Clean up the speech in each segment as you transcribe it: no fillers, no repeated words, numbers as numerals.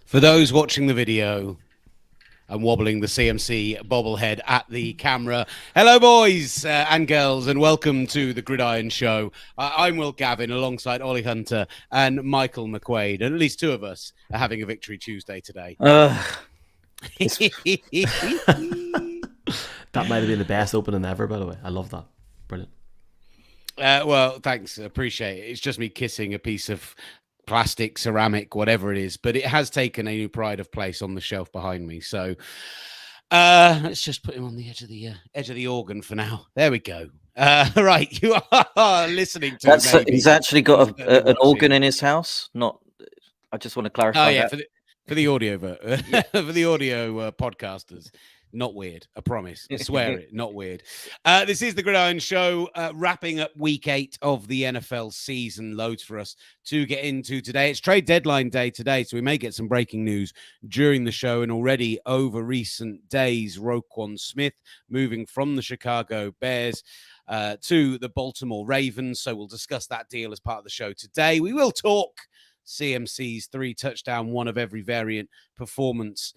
For those watching the video, I'm wobbling the CMC bobblehead at the camera. Hello, boys and girls, and welcome to the Gridiron Show. I'm Will Gavin, alongside Olly Hunter and Michael McQuaid, and at least two of us are having a Victory Tuesday today. That might have been the best opening ever, by the way. I love that. Brilliant. Well, thanks. Appreciate it. It's just me kissing a piece of plastic, ceramic, whatever it is, but it has taken a new pride of place on the shelf behind me. So let's just put him on the edge of the organ for now. There we go. Right, you are listening to. He's actually got an organ in his house. Not. I just want to clarify. Oh yeah, for the audio for the audio podcasters. Not weird, I promise. I swear it, not weird. This is the Gridiron Show, wrapping up week 8 of the NFL season. Loads for us to get into today. It's trade deadline day today, so we may get some breaking news during the show. And already over recent days, Roquan Smith moving from the Chicago Bears to the Baltimore Ravens. So we'll discuss that deal as part of the show today. We will talk CMC's 3-touchdown, one of every variant performance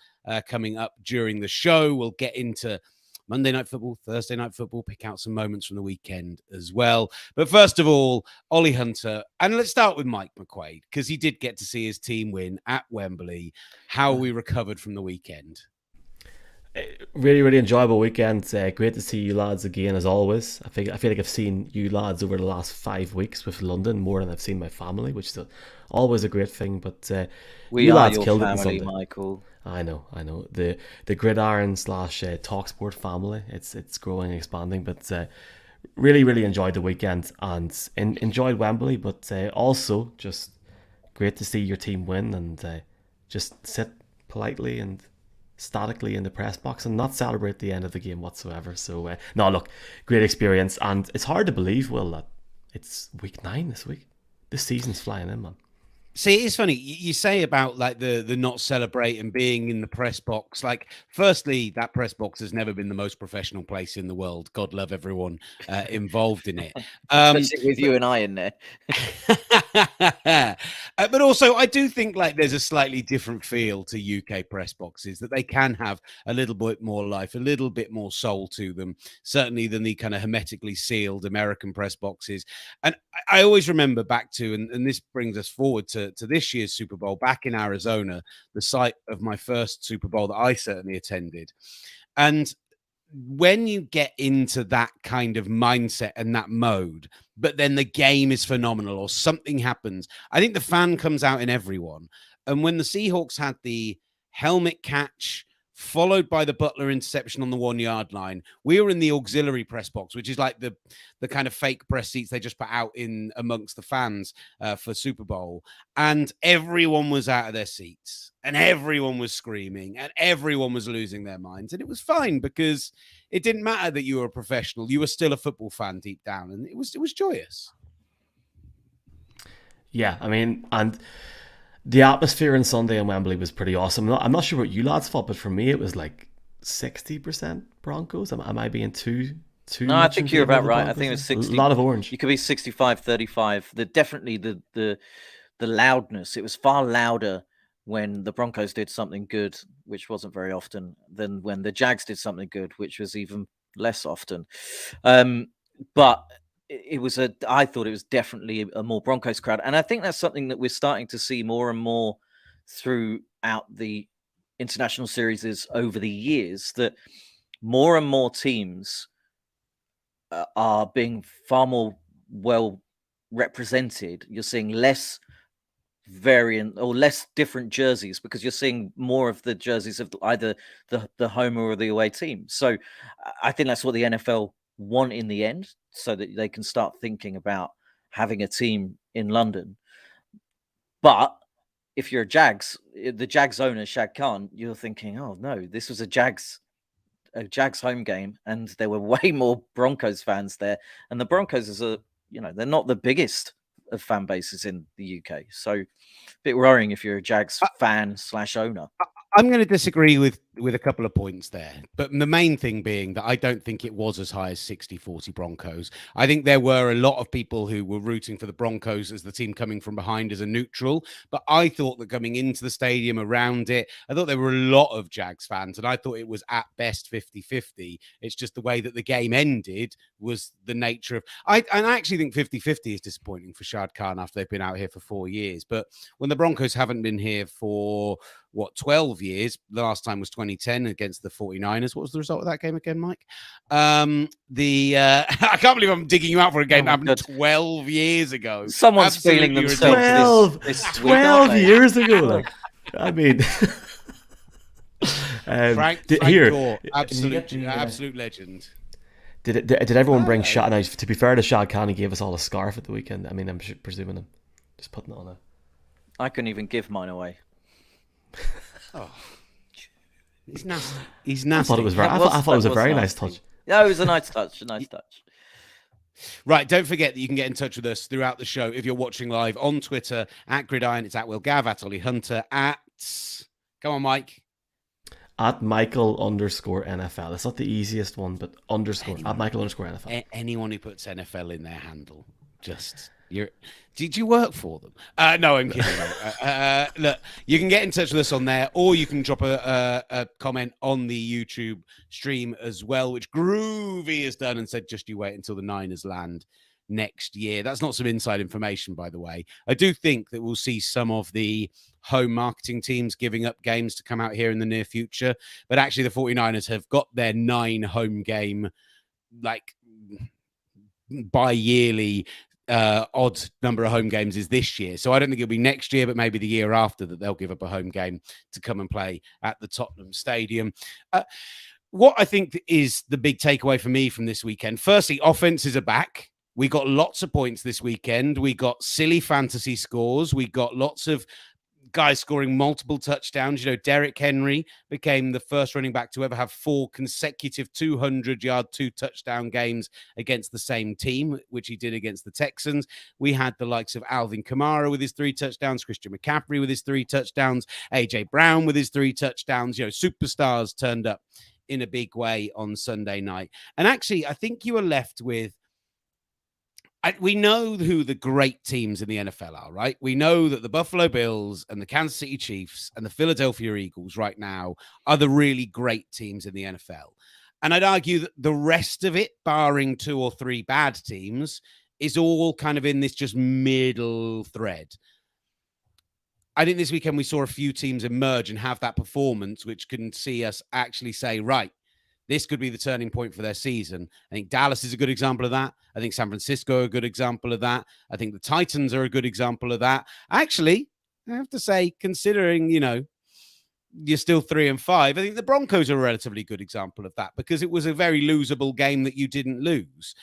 coming up during the show. We'll get into Monday Night Football, Thursday Night Football, pick out some moments from the weekend as well. But first of all, Olly Hunter, and let's start with Mike McQuaid, because he did get to see his team win at Wembley. How we recovered from the weekend. Really enjoyable weekend. Great to see you lads again, as always. I feel like I've seen you lads over the last 5 weeks with London more than I've seen my family, which is always a great thing. But you lads killed family, it on Sunday. Michael. I know. The Gridiron / Talksport family. It's growing, expanding. But really enjoyed the weekend and enjoyed Wembley. But also just great to see your team win and just sit politely and statically in the press box and not celebrate the end of the game whatsoever. So no, look, great experience, and it's hard to believe, Will, that it's week 9 this week. This season's flying in, man. See, it's funny you say about like the not celebrating being in the press box. Like, firstly, that press box has never been the most professional place in the world. God love everyone involved in it. Especially with you and I in there. But also, I do think like there's a slightly different feel to UK press boxes, that they can have a little bit more life, a little bit more soul to them, certainly than the kind of hermetically sealed American press boxes. And I always remember back to, and this brings us forward to this year's Super Bowl back in Arizona, the site of my first Super Bowl that I certainly attended. And when you get into that kind of mindset and that mode, but then the game is phenomenal or something happens, I think the fan comes out in everyone. And when the Seahawks had the helmet catch followed by the Butler interception on the 1-yard line, we were in the auxiliary press box, which is like the kind of fake press seats they just put out in amongst the fans for Super Bowl. And everyone was out of their seats and everyone was screaming and everyone was losing their minds. And it was fine because it didn't matter that you were a professional. You were still a football fan deep down, and it was joyous. Yeah, I mean, and the atmosphere on Sunday in Wembley was pretty awesome. I'm not sure what you lads thought, but for me, it was like 60% Broncos. Am I being too? No, I think you're about right. I think it was 60. A lot of orange. You could be 65-35. Definitely the loudness. It was far louder when the Broncos did something good, which wasn't very often, than when the Jags did something good, which was even less often. But I thought it was definitely a more Broncos crowd. And I think that's something that we're starting to see more and more throughout the international series over the years, that more and more teams are being far more well represented. You're seeing less variant or less different jerseys because you're seeing more of the jerseys of either the home or the away team. So I think that's what the NFL want in the end, so that they can start thinking about having a team in London. But if you're the Jags owner, Shad Khan, you're thinking, oh no, this was a Jags home game, and there were way more Broncos fans there. And the Broncos they're not the biggest of fan bases in the UK. So a bit worrying if you're a Jags fan / owner. I'm going to disagree with with a couple of points there. But the main thing being that I don't think it was as high as 60-40 Broncos. I think there were a lot of people who were rooting for the Broncos as the team coming from behind as a neutral. But I thought that coming into the stadium around it, I thought there were a lot of Jags fans, and I thought it was at best 50-50. It's just the way that the game ended was the nature of... I actually think 50-50 is disappointing for Shad Khan after they've been out here for 4 years. But when the Broncos haven't been here for... 12 years. The last time was 2010 against the 49ers. What was the result of that game again, Mike? I can't believe I'm digging you out for a game that happened 12 years ago. Someone's feeling themselves 12 years ago. Like, I mean, Frank here, Gore, absolute legend. Did everyone bring Shad? Now, to be fair to Shad Khan, he gave us all a scarf at the weekend. I mean, I'm presuming him just putting it on. I couldn't even give mine away. Oh, he's nasty. He's nasty. I thought it was a very nice touch. Yeah, it was a nice touch. Right, don't forget that you can get in touch with us throughout the show if you're watching live on Twitter at Gridiron. It's at Will Gav, at Olly Hunter, at... Come on, Mike. At Michael_NFL. It's not the easiest one, but underscore. At Michael_NFL. Anyone who puts NFL in their handle, just... Did you work for them? No, I'm kidding. Look, you can get in touch with us on there, or you can drop a comment on the YouTube stream as well, which Groovy has done and said, just you wait until the Niners land next year. That's not some inside information, by the way. I do think that we'll see some of the home marketing teams giving up games to come out here in the near future. But actually, the 49ers have got their 9 home game, like, bi-yearly odd number of home games is this year. So I don't think it'll be next year, but maybe the year after that they'll give up a home game to come and play at the Tottenham Stadium. What I think is the big takeaway for me from this weekend, firstly, offenses are back. We got lots of points this weekend. We got silly fantasy scores. We got lots of guys scoring multiple touchdowns. You know, Derrick Henry became the first running back to ever have 4 consecutive 200-yard, 2-touchdown games against the same team, which he did against the Texans. We had the likes of Alvin Kamara with his 3 touchdowns, Christian McCaffrey with his 3 touchdowns, AJ Brown with his 3 touchdowns. You know, superstars turned up in a big way on Sunday night. And actually, I think you were left with... we know who the great teams in the NFL are, right? We know that the Buffalo Bills and the Kansas City Chiefs and the Philadelphia Eagles right now are the really great teams in the NFL. And I'd argue that the rest of it, barring 2 or 3 bad teams, is all kind of in this just middle thread. I think this weekend we saw a few teams emerge and have that performance, which can see us actually say, right, this could be the turning point for their season. I think Dallas is a good example of that. I think San Francisco are a good example of that. I think the Titans are a good example of that. Actually, I have to say, considering, you know, you're still 3-5, I think the Broncos are a relatively good example of that because it was a very losable game that you didn't lose.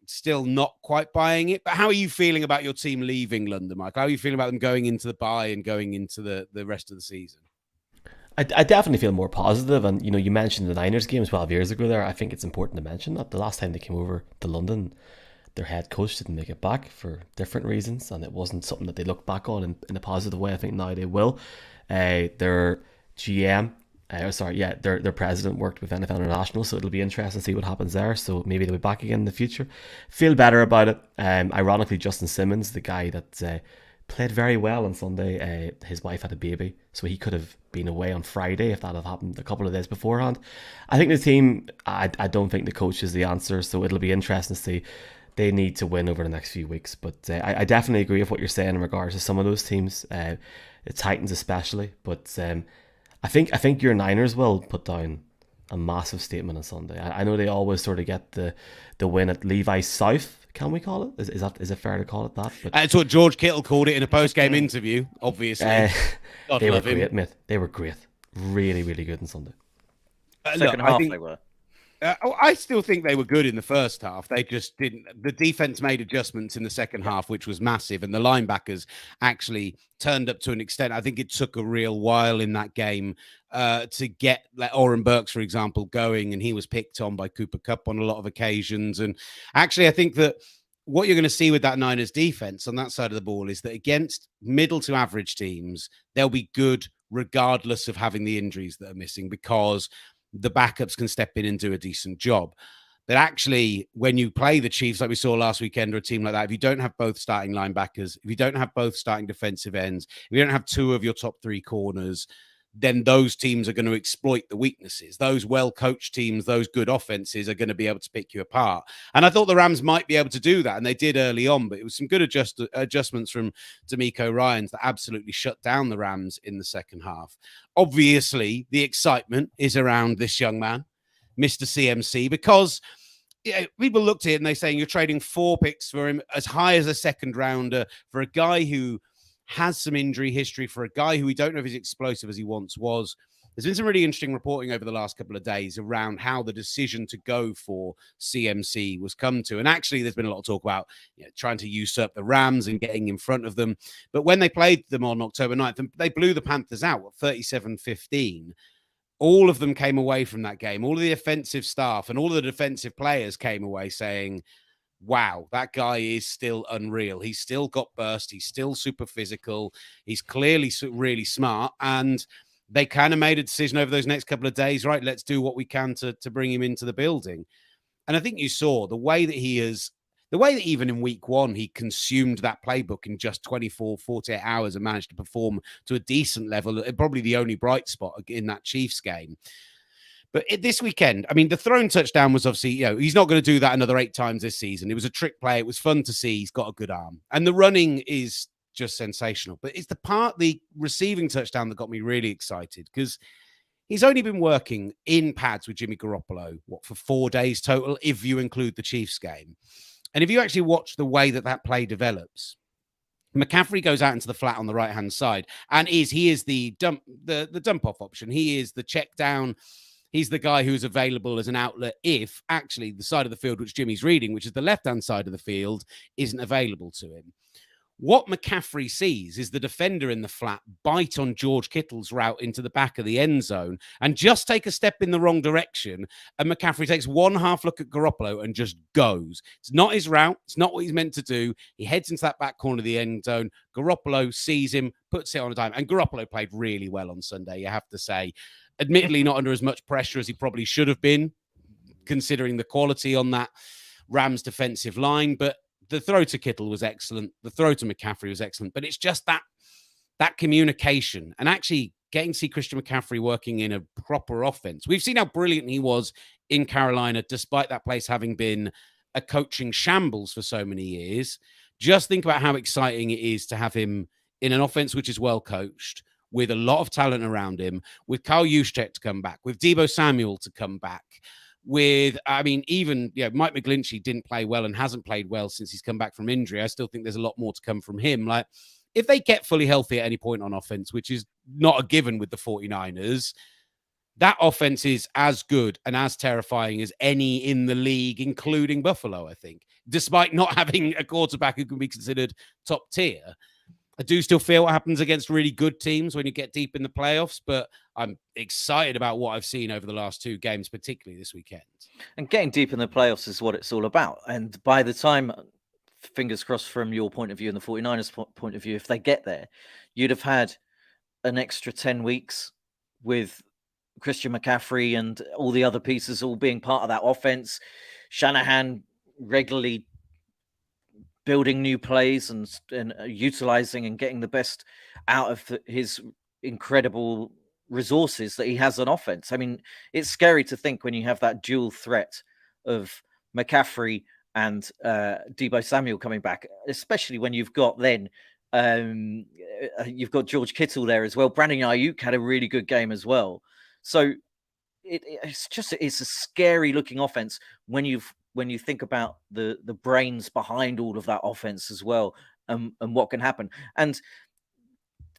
Still not quite buying it. But how are you feeling about your team leaving London, Mike? How are you feeling about them going into the bye and going into the rest of the season? I definitely feel more positive, and you know, you mentioned the Niners game 12 years ago there. I think it's important to mention that the last time they came over to London, their head coach didn't make it back for different reasons, and it wasn't something that they look back on in a positive way. I think now they will. Their GM, their president worked with NFL International, so it'll be interesting to see what happens there. So maybe they'll be back again in the future. Feel better about it. Ironically, Justin Simmons, the guy that played very well on Sunday, his wife had a baby, so he could have been away on Friday if that had happened a couple of days beforehand. I think the team, I don't think the coach is the answer, so it'll be interesting to see. They need to win over the next few weeks, but I definitely agree with what you're saying in regards to some of those teams, the Titans especially. But I think your Niners will put down a massive statement on Sunday. I know they always sort of get the win at Levi's South. Can we call it? Is it fair to call it that? But that's what George Kittle called it in a post-game interview, obviously. They were great, mate. They were great. Really, really good on Sunday. Second half they were. I still think they were good in the first half. They just didn't. The defense made adjustments in the second half, which was massive, and the linebackers actually turned up to an extent. I think it took a real while in that game to get, like, Oren Burks, for example, going, and he was picked on by Cooper Kupp on a lot of occasions. And actually, I think that what you're going to see with that Niners defense on that side of the ball is that against middle to average teams, they'll be good regardless of having the injuries that are missing, because the backups can step in and do a decent job. But actually, when you play the Chiefs, like we saw last weekend, or a team like that, if you don't have both starting linebackers, if you don't have both starting defensive ends, if you don't have two of your top three corners, then those teams are going to exploit the weaknesses. Those well-coached teams, those good offenses are going to be able to pick you apart. And I thought the Rams might be able to do that, and they did early on, but it was some good adjustments from D'Amico Ryans that absolutely shut down the Rams in the second half. Obviously, the excitement is around this young man, Mr. CMC, because people looked at it and they're saying you're trading 4 picks for him, as high as a second rounder, for a guy who has some injury history, for a guy who we don't know if he's explosive as he once was. There's been some really interesting reporting over the last couple of days around how the decision to go for CMC was come to. And actually, there's been a lot of talk about trying to usurp the Rams and getting in front of them. But when they played them on October 9th, they blew the Panthers out at 37-15. All of them came away from that game. All of the offensive staff and all of the defensive players came away saying, wow, that guy is still unreal. He's still got burst. He's still super physical. He's clearly really smart. And they kind of made a decision over those next couple of days, right, let's do what we can to bring him into the building. And I think you saw the way that even in week 1, he consumed that playbook in just 24, 48 hours and managed to perform to a decent level, probably the only bright spot in that Chiefs game. But this weekend, I mean, the thrown touchdown was obviously, he's not going to do that another 8 times this season. It was a trick play. It was fun to see. He's got a good arm. And the running is just sensational. But it's the receiving touchdown that got me really excited, because he's only been working in pads with Jimmy Garoppolo, for 4 days total, if you include the Chiefs game. And if you actually watch the way that play develops, McCaffrey goes out into the flat on the right-hand side, and he is the dump-off option. He is the check down. He's the guy who's available as an outlet if actually the side of the field which Jimmy's reading, which is the left-hand side of the field, isn't available to him. What McCaffrey sees is the defender in the flat bite on George Kittle's route into the back of the end zone and just take a step in the wrong direction. And McCaffrey takes one half look at Garoppolo and just goes. It's not his route. It's not what he's meant to do. He heads into that back corner of the end zone. Garoppolo sees him, puts it on a dime. And Garoppolo played really well on Sunday, you have to say. Admittedly, not under as much pressure as he probably should have been, considering the quality on that Rams defensive line. But the throw to Kittle was excellent. The throw to McCaffrey was excellent. But it's just that communication and actually getting to see Christian McCaffrey working in a proper offense. We've seen how brilliant he was in Carolina, despite that place having been a coaching shambles for so many years. Just think about how exciting it is to have him in an offense which is well coached, with a lot of talent around him, with Kyle Juszczyk to come back, with Deebo Samuel to come back, with, even Mike McGlinchey didn't play well and hasn't played well since he's come back from injury. I still think there's a lot more to come from him. Like, if they get fully healthy at any point on offense, which is not a given with the 49ers, that offense is as good and as terrifying as any in the league, including Buffalo, I think, despite not having a quarterback who can be considered top tier. I do still feel what happens against really good teams when you get deep in the playoffs, but I'm excited about what I've seen over the last 2 games, particularly this weekend. And getting deep in the playoffs is what it's all about. And by the time, fingers crossed from your point of view and the 49ers point of view, if they get there, you'd have had an extra 10 weeks with Christian McCaffrey and all the other pieces all being part of that offense. Shanahan regularly building new plays and utilizing and getting the best out of his incredible resources that he has on offense. I mean, it's scary to think when you have that dual threat of McCaffrey and Deebo Samuel coming back, especially when you've got you've got George Kittle there as well. Brandon Ayuk had a really good game as well. So it's a scary looking offense when you think about the brains behind all of that offense as well, and what can happen. And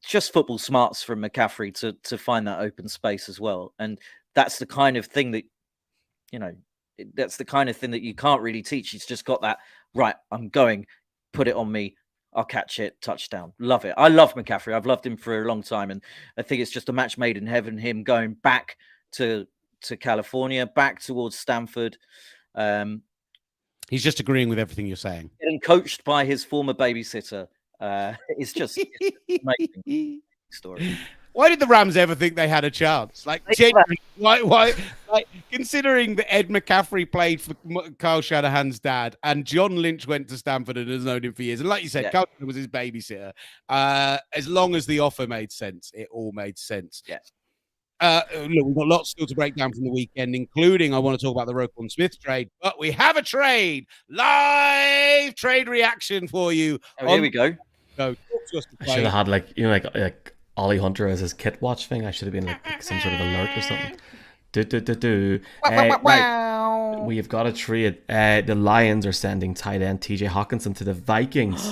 just football smarts from McCaffrey to find that open space as well. And that's the kind of thing that, that's the kind of thing that you can't really teach. He's just got that, right, I'm going, put it on me, I'll catch it, touchdown. Love it. I love McCaffrey. I've loved him for a long time. And I think it's just a match made in heaven, him going back to California, back towards Stanford. He's just agreeing with everything you're saying. Getting coached by his former babysitter. It's just amazing story. Why did the Rams ever think they had a chance? Like, genuinely, why? Like, considering that Ed McCaffrey played for Kyle Shanahan's dad, and John Lynch went to Stanford and has known him for years, and like you said, Kyle Shanahan was his babysitter. As long as the offer made sense, it all made sense. Yeah. Look, we've got lots still to break down from the weekend, including I want to talk about the Roquan Smith trade, but we have a live trade reaction for you. Oh, here we go. So, talk to us. I should have had like Olly Hunter as his kit watch thing. I should have been like some sort of alert or something. Right. We've got a trade. The Lions are sending tight end TJ Hockenson to the Vikings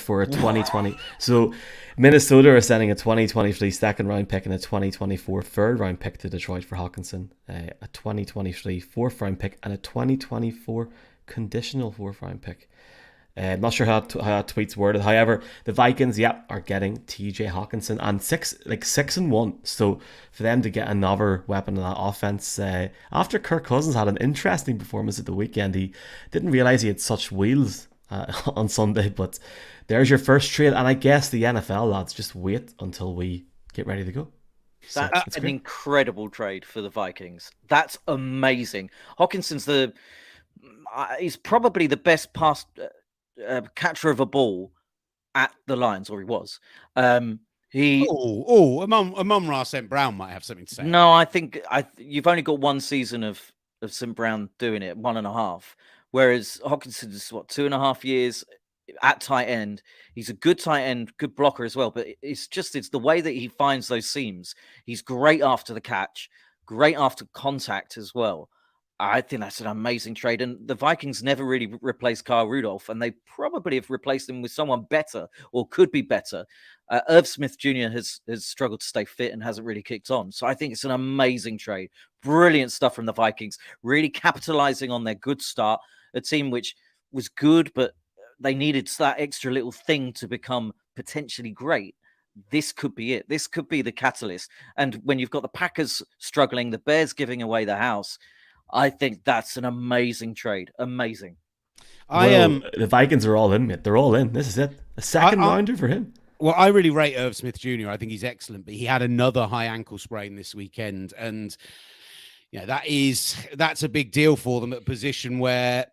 for a 2020. So Minnesota are sending a 2023 second round pick and a 2024 third round pick to Detroit for Hockenson, a 2023 fourth round pick and a 2024 conditional fourth round pick. I'm not sure how that tweet's worded. However, the Vikings, are getting TJ Hockenson and 6-1. So for them to get another weapon in that offense, after Kirk Cousins had an interesting performance at the weekend, he didn't realize he had such wheels on Sunday. But there's your first trade, and I guess the NFL lads just wait until we get ready to go. So that's an incredible trade for the Vikings. That's amazing. Hockenson's he's probably the best pass catcher of a ball at the Lions, or he was. Amon-Ra St. Brown might have something to say. No, I think you've only got one season of St. Brown doing it, 1.5. Whereas Hockenson's 2.5 years at tight end. He's a good tight end, good blocker as well. But it's the way that he finds those seams. He's great after the catch, great after contact as well. I think that's an amazing trade. And the Vikings never really replaced Kyle Rudolph, and they probably have replaced him with someone better or could be better. Irv Smith Jr. has struggled to stay fit and hasn't really kicked on. So I think it's an amazing trade. Brilliant stuff from the Vikings, really capitalizing on their good start. A team which was good, but they needed that extra little thing to become potentially great. This could be it. This could be the catalyst. And when you've got the Packers struggling, the Bears giving away the house, I think that's an amazing trade. Amazing. The Vikings are all in, mate. They're all in. This is it. A second rounder for him. Well, I really rate Irv Smith Jr. I think he's excellent, but he had another high ankle sprain this weekend, and that's a big deal for them at a position where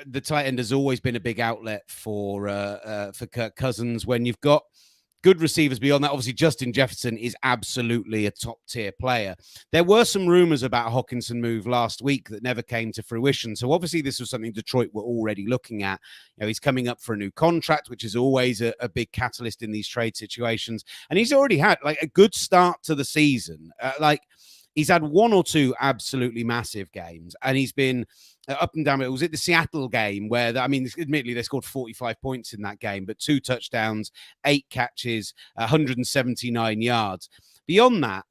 the tight end has always been a big outlet for Kirk Cousins. When you've got good receivers beyond that, obviously Justin Jefferson is absolutely a top-tier player. There were some rumors about a Hockenson move last week that never came to fruition. So obviously this was something Detroit were already looking at. He's coming up for a new contract, which is always a big catalyst in these trade situations. And he's already had a good start to the season. He's had one or two absolutely massive games, and he's been up and down. It was at the Seattle game where, admittedly, they scored 45 points in that game, but 2 touchdowns, 8 catches, 179 yards. Beyond that,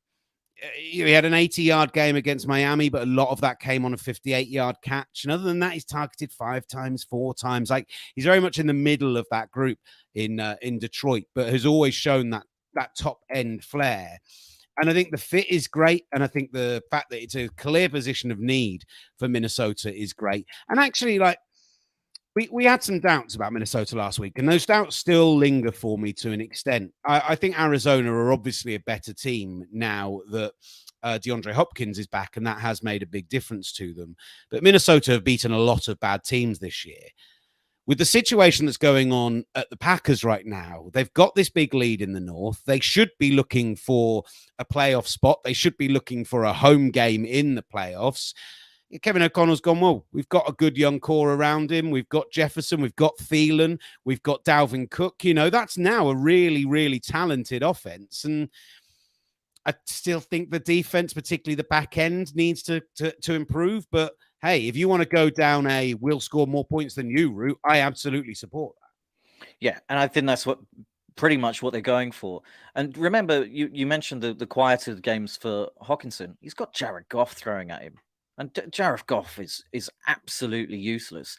he had an 80-yard game against Miami, but a lot of that came on a 58-yard catch. And other than that, he's targeted 5 times, 4 times. He's very much in the middle of that group in Detroit, but has always shown that top-end flair. And I think the fit is great. And I think the fact that it's a clear position of need for Minnesota is great. And actually, we had some doubts about Minnesota last week, and those doubts still linger for me to an extent. I think Arizona are obviously a better team now that DeAndre Hopkins is back, and that has made a big difference to them. But Minnesota have beaten a lot of bad teams this year. With the situation that's going on at the Packers right now, they've got this big lead in the North. They should be looking for a playoff spot. They should be looking for a home game in the playoffs. Kevin O'Connell's gone, well, we've got a good young core around him. We've got Jefferson. We've got Thielen. We've got Dalvin Cook. That's now a really, really talented offense. And I still think the defense, particularly the back end, needs to improve. But hey, if you want to go down we'll score more points than you route, I absolutely support that. Yeah, and I think that's pretty much what they're going for. And remember, you mentioned the quieter games for Hockenson. He's got Jared Goff throwing at him, and Jared Goff is absolutely useless.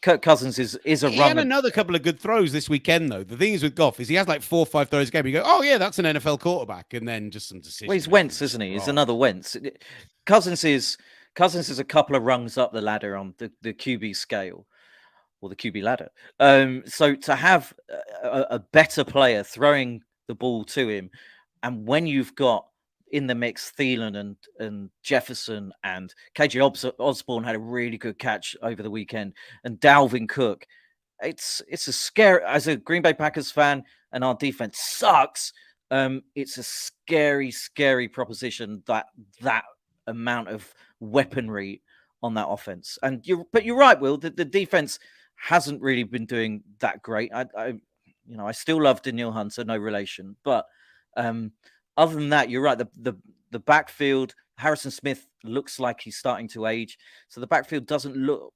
Kirk Cousins is a runner. He had another couple of good throws this weekend, though. The thing is with Goff is he has 4 or 5 throws a game. You go, oh yeah, that's an NFL quarterback, and then just some decisions. Well, he's Wentz, isn't he? He's another Wentz. Cousins is a couple of rungs up the ladder on the QB scale, or the QB ladder. So to have a better player throwing the ball to him And when you've got in the mix Thielen and Jefferson, and KJ Osborne had a really good catch over the weekend, and Dalvin Cook, it's a scary, as a Green Bay Packers fan, and our defense sucks. It's a scary proposition, that amount of weaponry on that offense. And you're right, Will. The defense hasn't really been doing that great. I still love Daniil Hunter, no relation, but other than that, you're right. The backfield, Harrison Smith looks like he's starting to age, so the backfield doesn't look.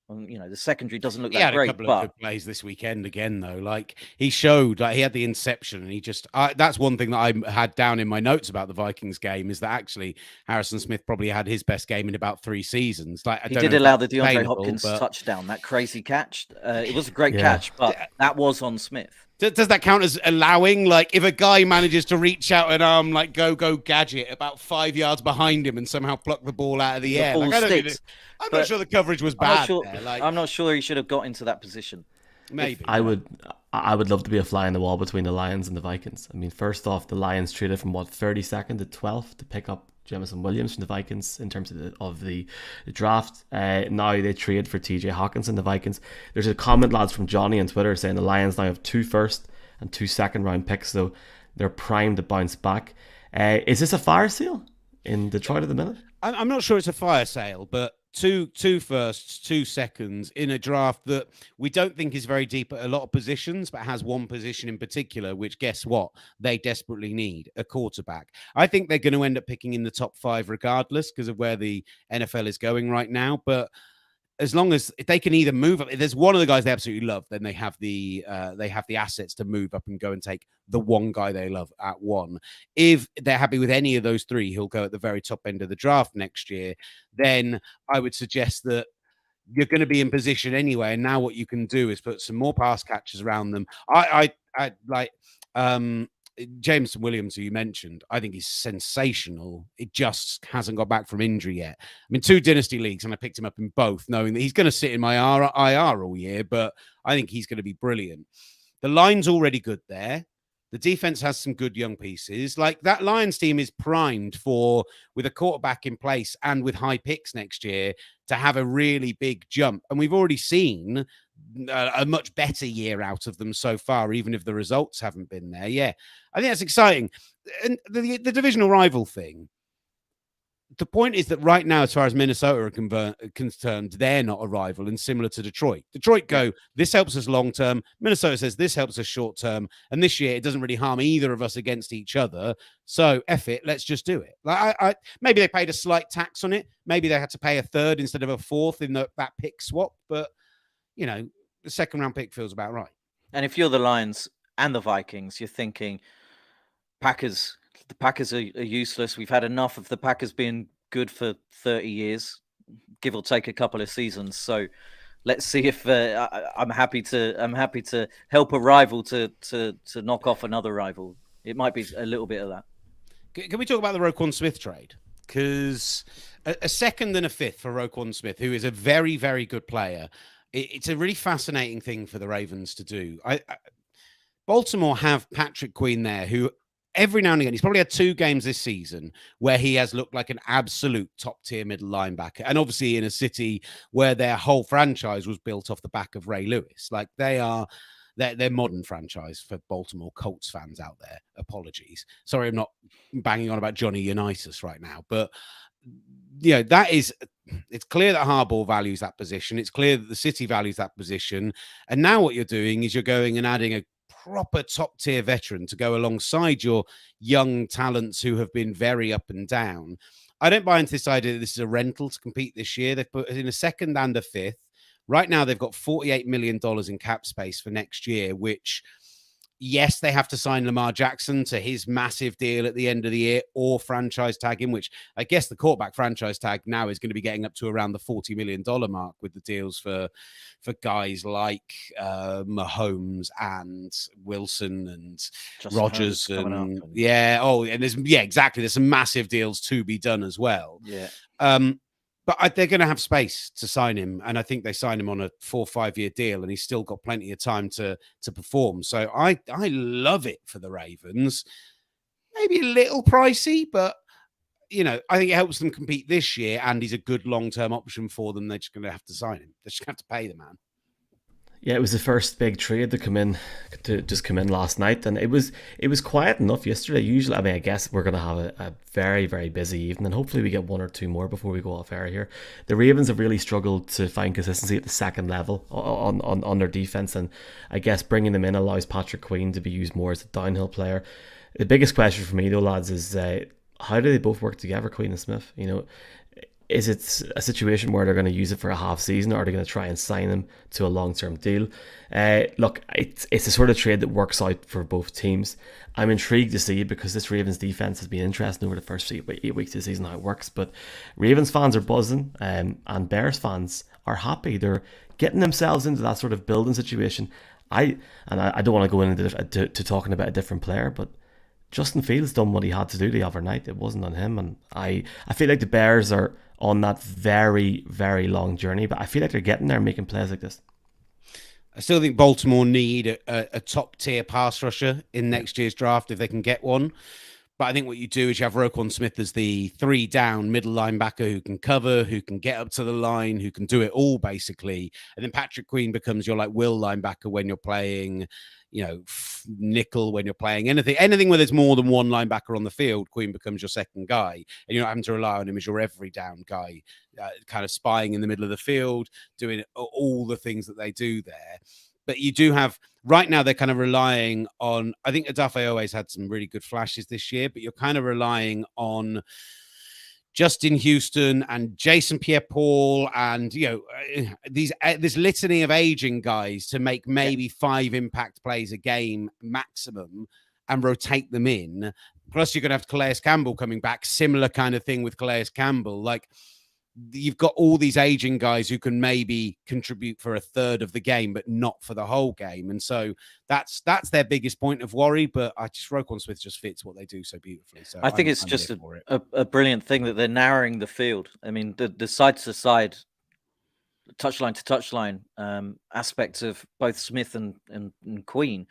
The secondary doesn't look that great. He had a couple of good plays this weekend again, though. Like, he showed, like, he had the inception, and he just, that's one thing that I had down in my notes about the Vikings game, is that actually Harrison Smith probably had his best game in about 3 seasons. Like, he did allow the DeAndre Hopkins touchdown, that crazy catch. It was a great catch, but that was on Smith. Does that count as allowing? Like, if a guy manages to reach out an arm like go gadget about 5 yards behind him and somehow pluck the ball out of the air, like, I'm not sure the coverage was bad. I'm not sure he should have got into that position. Maybe I would love to be a fly in the wall between the Lions and the Vikings. I mean, first off, the Lions traded from 32nd to 12th to pick up Jamison Williams from the Vikings in terms of the draft. Now they trade for TJ Hockenson, the Vikings. There's a comment, lads, from Johnny on Twitter saying the Lions now have 2 first and 2 second round picks, so they're primed to bounce back. Is this a fire sale in Detroit at the minute? I'm not sure it's a fire sale, but two firsts, 2 seconds in a draft that we don't think is very deep at a lot of positions, but has one position in particular, which, guess what? They desperately need a quarterback. I think they're going to end up picking in the top 5 regardless, because of where the NFL is going right now. But as long as they can either move up, if there's one of the guys they absolutely love, then they have the assets to move up and go and take the one guy they love at 1. If they're happy with any of those 3, he'll go at the very top end of the draft next year. Then I would suggest that you're going to be in position anyway. And now what you can do is put some more pass catchers around them. I like Jameson Williams, who you mentioned. I think he's sensational. It just hasn't got back from injury yet. I mean, 2 dynasty leagues, and I picked him up in both, knowing that he's going to sit in my IR all year, but I think he's going to be brilliant. The line's already good there. The defense has some good young pieces. Like, that Lions team is primed for, with a quarterback in place and with high picks next year, to have a really big jump. And we've already seen a much better year out of them so far, even if the results haven't been there. Yeah, I think that's exciting. And the divisional rival thing, the point is that right now, as far as Minnesota are concerned, they're not a rival, and similar to Detroit. Detroit go, this helps us long term. Minnesota says this helps us short term. And this year, it doesn't really harm either of us against each other. So, F it, let's just do it. Like, maybe they paid a slight tax on it. Maybe they had to pay a 3rd instead of a 4th in that pick swap. But, the 2nd round pick feels about right. And if you're the Lions and the Vikings, you're thinking, the Packers are useless. We've had enough of the Packers being good for 30 years, give or take a couple of seasons. So let's see if I'm happy to help a rival to knock off another rival. It might be a little bit of that. Can we talk about the Roquan Smith trade? Because a 2nd and a 5th for Roquan Smith, who is a very, very good player. It's a really fascinating thing for the Ravens to do. Baltimore have Patrick Queen there, who every now and again, he's probably had 2 games this season where he has looked like an absolute top-tier middle linebacker. And obviously in a city where their whole franchise was built off the back of Ray Lewis. Like, they're modern franchise for Baltimore Colts fans out there. Apologies. Sorry, I'm not banging on about Johnny Unitas right now. But, it's clear that Harbaugh values that position. It's clear that the city values that position. And now what you're doing is you're going and adding a proper top-tier veteran to go alongside your young talents who have been very up and down. I don't buy into this idea that this is a rental to compete this year. They've put in a 2nd and a 5th. Right now, they've got $48 million in cap space for next year, which, yes, they have to sign Lamar Jackson to his massive deal at the end of the year, or franchise tag him, which I guess the quarterback franchise tag now is going to be getting up to around the $40 million mark with the deals for guys like Mahomes and Wilson and Justin Rodgers and exactly. There's some massive deals to be done as well. Yeah. But they're going to have space to sign him. And I think they signed him on a 4 or 5 year deal, and he's still got plenty of time to perform. So I love it for the Ravens. maybe a little pricey, but I think it helps them compete this year, and he's a good long-term option for them. They're just going to have to sign him. They're just going to have to pay the man. Yeah, it was the first big trade to come in last night, and it was quiet enough yesterday. Usually, I guess we're going to have a very, very busy evening, and hopefully we get one or two more before we go off air here. The Ravens have really struggled to find consistency at the second level on their defense, and I guess bringing them in allows Patrick Queen to be used more as a downhill player. The biggest question for me, though, lads, is how do they both work together, Queen and Smith? Is it a situation where they're going to use it for a half season, or are they going to try and sign him to a long-term deal? Look, it's a sort of trade that works out for both teams. I'm intrigued to see, because this Ravens defense has been interesting over the first 8 weeks of the season, how it works. But Ravens fans are buzzing, and Bears fans are happy. They're getting themselves into that sort of building situation. I don't want to go into to talking about a different player, but Justin Fields done what he had to do the other night. It wasn't on him, and I feel like the Bears are on that very, very long journey, but I feel like they're getting there, making plays like this. I still think Baltimore need a top-tier pass rusher in next year's draft if they can get one. But I think what you do is you have Roquan Smith as the 3-down middle linebacker who can cover, who can get up to the line, who can do it all, basically. And then Patrick Queen becomes your will linebacker when you're playing, nickel, when you're playing anything where there's more than one linebacker on the field. Queen becomes your second guy, and you're not having to rely on him as your every down guy, kind of spying in the middle of the field, doing all the things that they do there. But you do have, right now, they're kind of relying on, I think Odafe always had some really good flashes this year, but you're kind of relying on Justin Houston and Jason Pierre-Paul and, this litany of aging guys to make maybe 5 impact plays a game maximum and rotate them in. Plus, you're going to have Calais Campbell coming back. Similar kind of thing with Calais Campbell. You've got all these aging guys who can maybe contribute for a third of the game, but not for the whole game. And so that's their biggest point of worry. But Roquan Smith just fits what they do so beautifully. So I think it's just a brilliant thing that they're narrowing the field. I mean, the side to side, touchline to touchline aspect of both Smith and Queen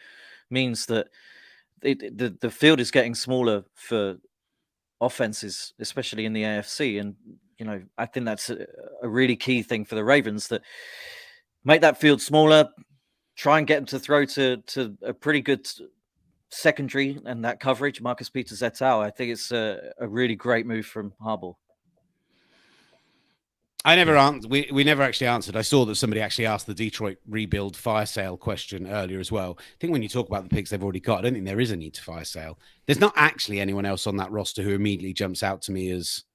means that the field is getting smaller for offenses, especially in the AFC. And I think that's a really key thing for the Ravens, that make that field smaller, try and get them to throw to a pretty good secondary and that coverage, Marcus Peters et al. I think it's a really great move from Harbaugh. I never answered. We never actually answered. I saw that somebody actually asked the Detroit rebuild fire sale question earlier as well. I think when you talk about the picks they've already got, I don't think there is a need to fire sale. There's not actually anyone else on that roster who immediately jumps out to me as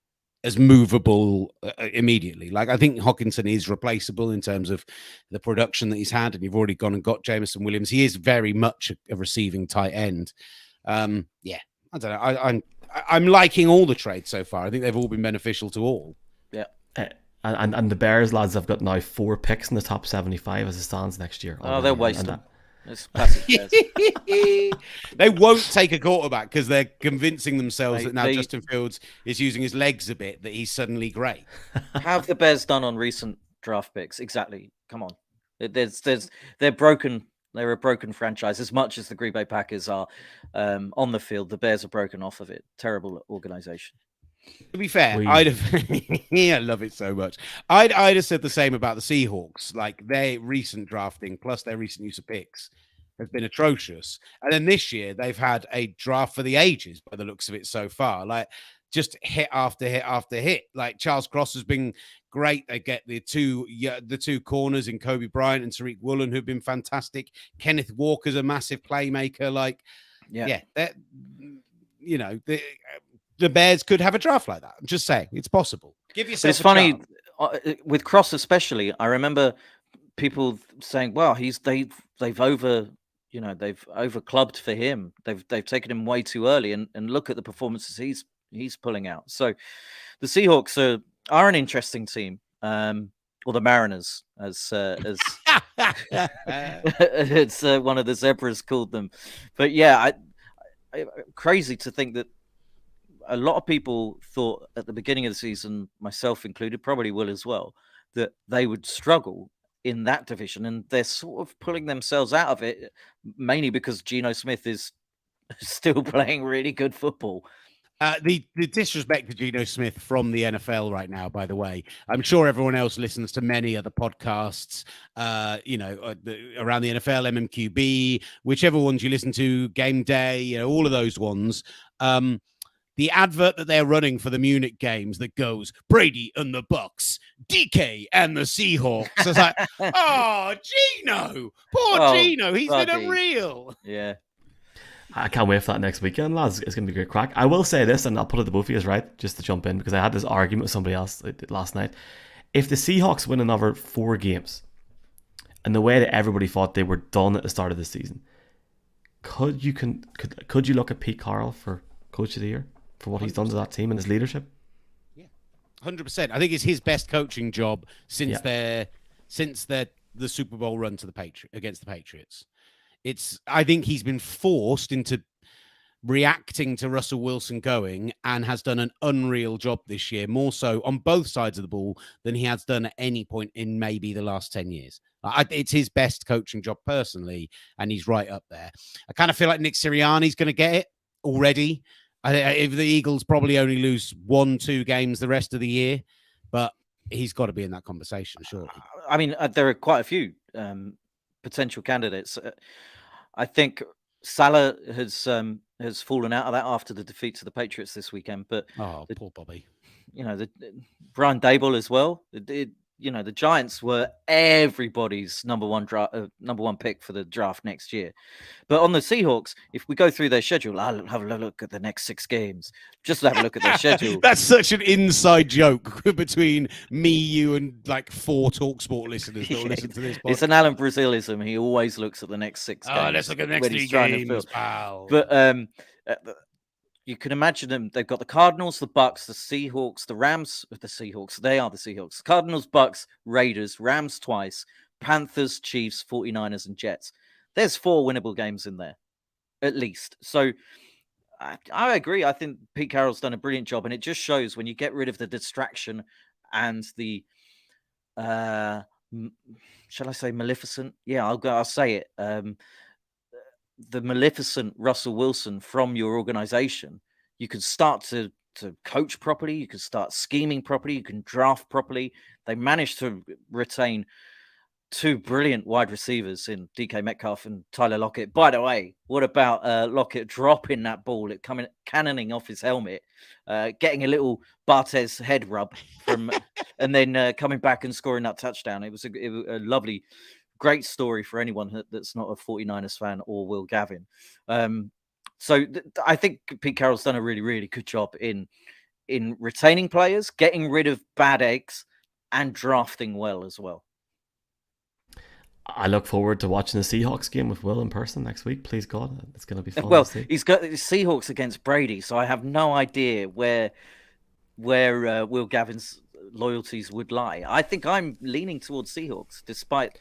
movable immediately. I think Hockenson is replaceable in terms of the production that he's had, and you've already gone and got Jameson Williams. He is very much a receiving tight end. I don't know. I'm liking all the trades so far. I think they've all been beneficial to all. Yeah. And the Bears lads have got now 4 picks in the top 75 as it stands next year. Oh, they'll waste them. They won't take a quarterback because they're convincing themselves that now Justin Fields is using his legs a bit, that he's suddenly great. How have the Bears done on recent draft picks? Exactly. Come on. They're broken. They're a broken franchise. As much as the Green Bay Packers are on the field, the Bears are broken off of it. Terrible organization. To be fair, I'd have I love it so much. I'd have said the same about the Seahawks. Their recent drafting plus their recent use of picks has been atrocious. And then this year they've had a draft for the ages by the looks of it so far. Just hit after hit after hit. Charles Cross has been great. They get the two corners in Kobe Bryant and Tariq Woolen who've been fantastic. Kenneth Walker's a massive playmaker. The Bears could have a draft like that. I'm just saying, it's possible. Give yourself. It's funny with Cross, especially. I remember people saying, "Well, they've over clubbed for him. They've taken him way too early, and look at the performances he's pulling out." So, the Seahawks are an interesting team, or the Mariners, as it's one of the zebras called them. But yeah, crazy to think that. A lot of people thought at the beginning of the season, myself included, probably will as well, that they would struggle in that division, and they're sort of pulling themselves out of it, mainly because Geno Smith is still playing really good football. The disrespect to Geno Smith from the NFL right now, by the way, I'm sure everyone else listens to many other podcasts, around the NFL, MMQB, whichever ones you listen to, Game Day, all of those ones. The advert that they're running for the Munich games that goes Brady and the Bucks, DK and the Seahawks. I was like, oh, Geno, poor Geno, he's been unreal. Yeah. I can't wait for that next weekend, lads. It's going to be a great crack. I will say this, and I'll put it to both of you, right, just to jump in, because I had this argument with somebody else last night. If the Seahawks win another 4 games, and the way that everybody thought they were done at the start of the season, could you look at Pete Carroll for Coach of the Year for what 100%. He's done to that team and his leadership? Yeah, 100%. I think it's his best coaching job since the Super Bowl run to against the Patriots. I think he's been forced into reacting to Russell Wilson going and has done an unreal job this year, more so on both sides of the ball than he has done at any point in maybe the last 10 years. It's his best coaching job personally, and he's right up there. I kind of feel like Nick Sirianni's going to get it already. If the Eagles probably only lose 1-2 games the rest of the year, but he's got to be in that conversation, surely. I mean, there are quite a few potential candidates. I think Salah has fallen out of that after the defeat to the Patriots this weekend. But poor Bobby. Brian Daboll as well. The Giants were everybody's number one pick for the draft next year. But on the Seahawks, if we go through their schedule, I'll have a look at the next 6 games. Just have a look at their schedule. That's such an inside joke between me, you, and like 4 TalkSport listeners that will listen to this podcast. It's an Alan Braziliism. He always looks at the next 6 games. Let's look at the next 3 games, pal. But you can imagine them. They've got the Cardinals, the Bucks, the Seahawks, the Rams. The Seahawks. They are the Seahawks. Cardinals, Bucks, Raiders, Rams twice, Panthers, Chiefs, 49ers, and Jets. There's 4 winnable games in there, at least. So I agree. I think Pete Carroll's done a brilliant job, and it just shows when you get rid of the distraction and the, shall I say maleficent? Yeah, I'll say it. The maleficent Russell Wilson from your organization, you can start to coach properly. You can start scheming properly. You can draft properly. They managed to retain 2 brilliant wide receivers in DK Metcalf and Tyler Lockett. By the way, what about Lockett dropping that ball, it coming cannoning off his helmet, getting a little Barthez head rub from, and then coming back and scoring that touchdown. It was a lovely, great story for anyone that's not a 49ers fan or Will Gavin. So I think Pete Carroll's done a really, really good job in retaining players, getting rid of bad eggs, and drafting well as well. I look forward to watching the Seahawks game with Will in person next week. Please God, it's going to be fun. Well, to see. He's got the Seahawks against Brady, so I have no idea where Will Gavin's loyalties would lie. I think I'm leaning towards Seahawks, despite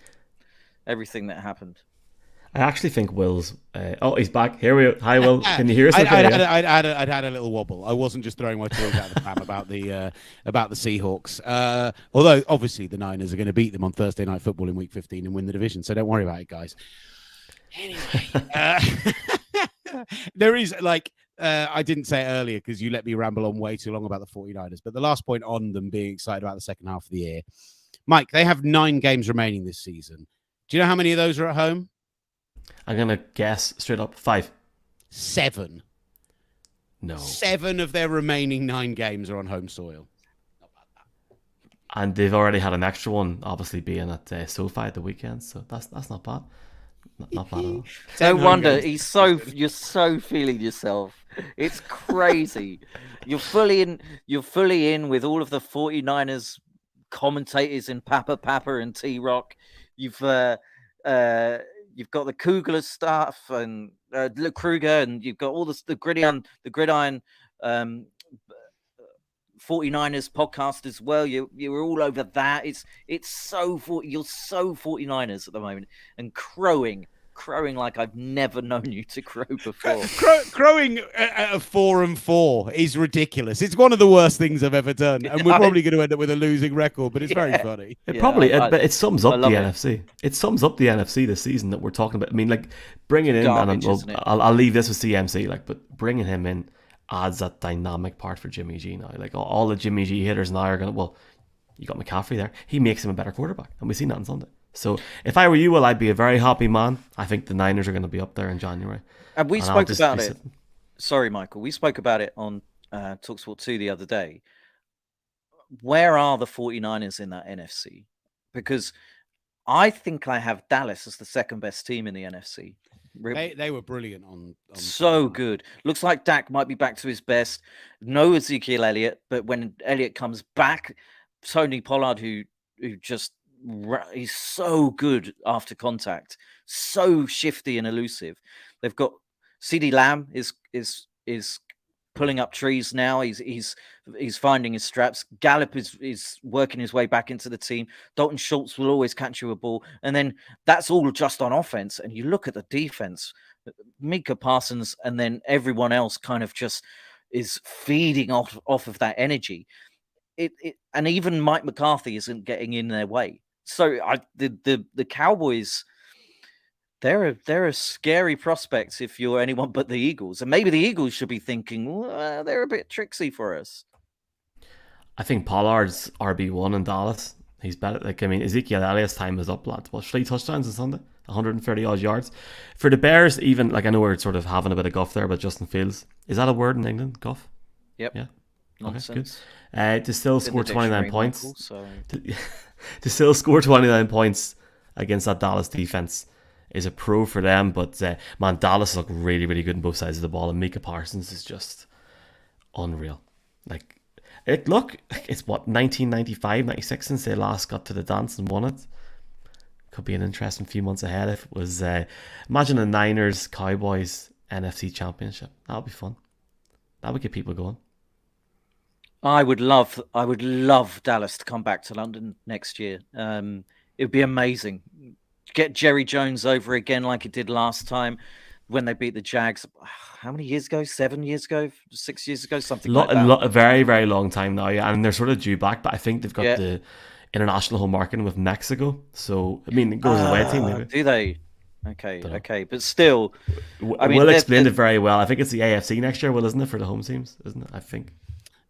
everything that happened. I actually think Will's. He's back. Here we go. Hi, Will. Can you hear us? I'd had a little wobble. I wasn't just throwing my toys out of the pram about the Seahawks. Although obviously the Niners are going to beat them on Thursday Night Football in Week 15 and win the division. So don't worry about it, guys. Anyway, there is I didn't say it earlier because you let me ramble on way too long about the 49ers. But the last point on them being excited about the second half of the year, Mike, they have 9 games remaining this season. Do you know how many of those are at home? I'm going to guess straight up 5. 7. No. 7 of their remaining 9 games are on home soil. Not bad, that. And they've already had an extra one, obviously being at SoFi at the weekend. So that's not bad. Not bad at all. No wonder you're so feeling yourself. It's crazy. You're fully in with all of the 49ers commentators in Papa and T-Rock. You've got the Kugler stuff and Kruger, and you've got all the Gridiron 49ers podcast as well. You're all over that. It's so you're so 49ers at the moment, and crowing crowing like I've never known you to crow before. Crowing at a 4-4 is ridiculous. It's one of the worst things I've ever done, and we're probably going to end up with a losing record. But it's very funny. But it sums up the NFC. It sums up the NFC this season that we're talking about. I mean, like bringing in, garbage, and I'll leave this with CMC. Like, but bringing him in adds that dynamic part for Jimmy G now. Like all the Jimmy G hitters now are going to, well, you got McCaffrey there. He makes him a better quarterback, and we've seen that on Sunday. So if I were you, well, I'd be a very happy man. I think the Niners are going to be up there in January. And we spoke about it. Sorry, Michael. We spoke about it on TalkSport 2 the other day. Where are the 49ers in that NFC? Because I think I have Dallas as the second best team in the NFC. They were brilliant on so good. Looks like Dak might be back to his best. No Ezekiel Elliott, but when Elliott comes back, Tony Pollard, who just he's so good after contact, so shifty and elusive. They've got CeeDee Lamb is pulling up trees now. He's finding his straps. Gallup is working his way back into the team. Dalton Schultz will always catch you a ball. And then that's all just on offense. And you look at the defense, Micah Parsons, and then everyone else kind of just is feeding off of that energy. And even Mike McCarthy isn't getting in their way. So the Cowboys, they're a scary prospect if you're anyone but the Eagles. And maybe the Eagles should be thinking, well, they're a bit tricksy for us. I think Pollard's RB1 in Dallas. He's better. Like, I mean, Ezekiel Elliott's time is up, lads. Well, 3 touchdowns on Sunday, 130 odd yards. For the Bears, even, like, I know we're sort of having a bit of guff there, but Justin Fields, is that a word in England? Guff? Yep. Yeah. Nonsense. Okay, good. To still score 29 points. Michael, so... to still score 29 points against that Dallas defense is a pro for them. But man, Dallas look really, really good on both sides of the ball, and Micah Parsons is just unreal. Like, it's what, 1995, 96 since they last got to the dance and won it. Could be an interesting few months ahead if it was. Imagine a Niners Cowboys NFC Championship. That would be fun. That would get people going. I would love Dallas to come back to London next year. It would be amazing. Get Jerry Jones over again like he did last time when they beat the Jags. How many years ago? 7 years ago? 6 years ago? Something like that. A very, very long time now, yeah. And they're sort of due back, but I think they've got the international home marketing with Mexico. So, I mean, it goes away team, maybe. Do they? Okay. But still, I mean, Will explained it very well. I think it's the AFC next year, isn't it, for the home teams, isn't it? I think.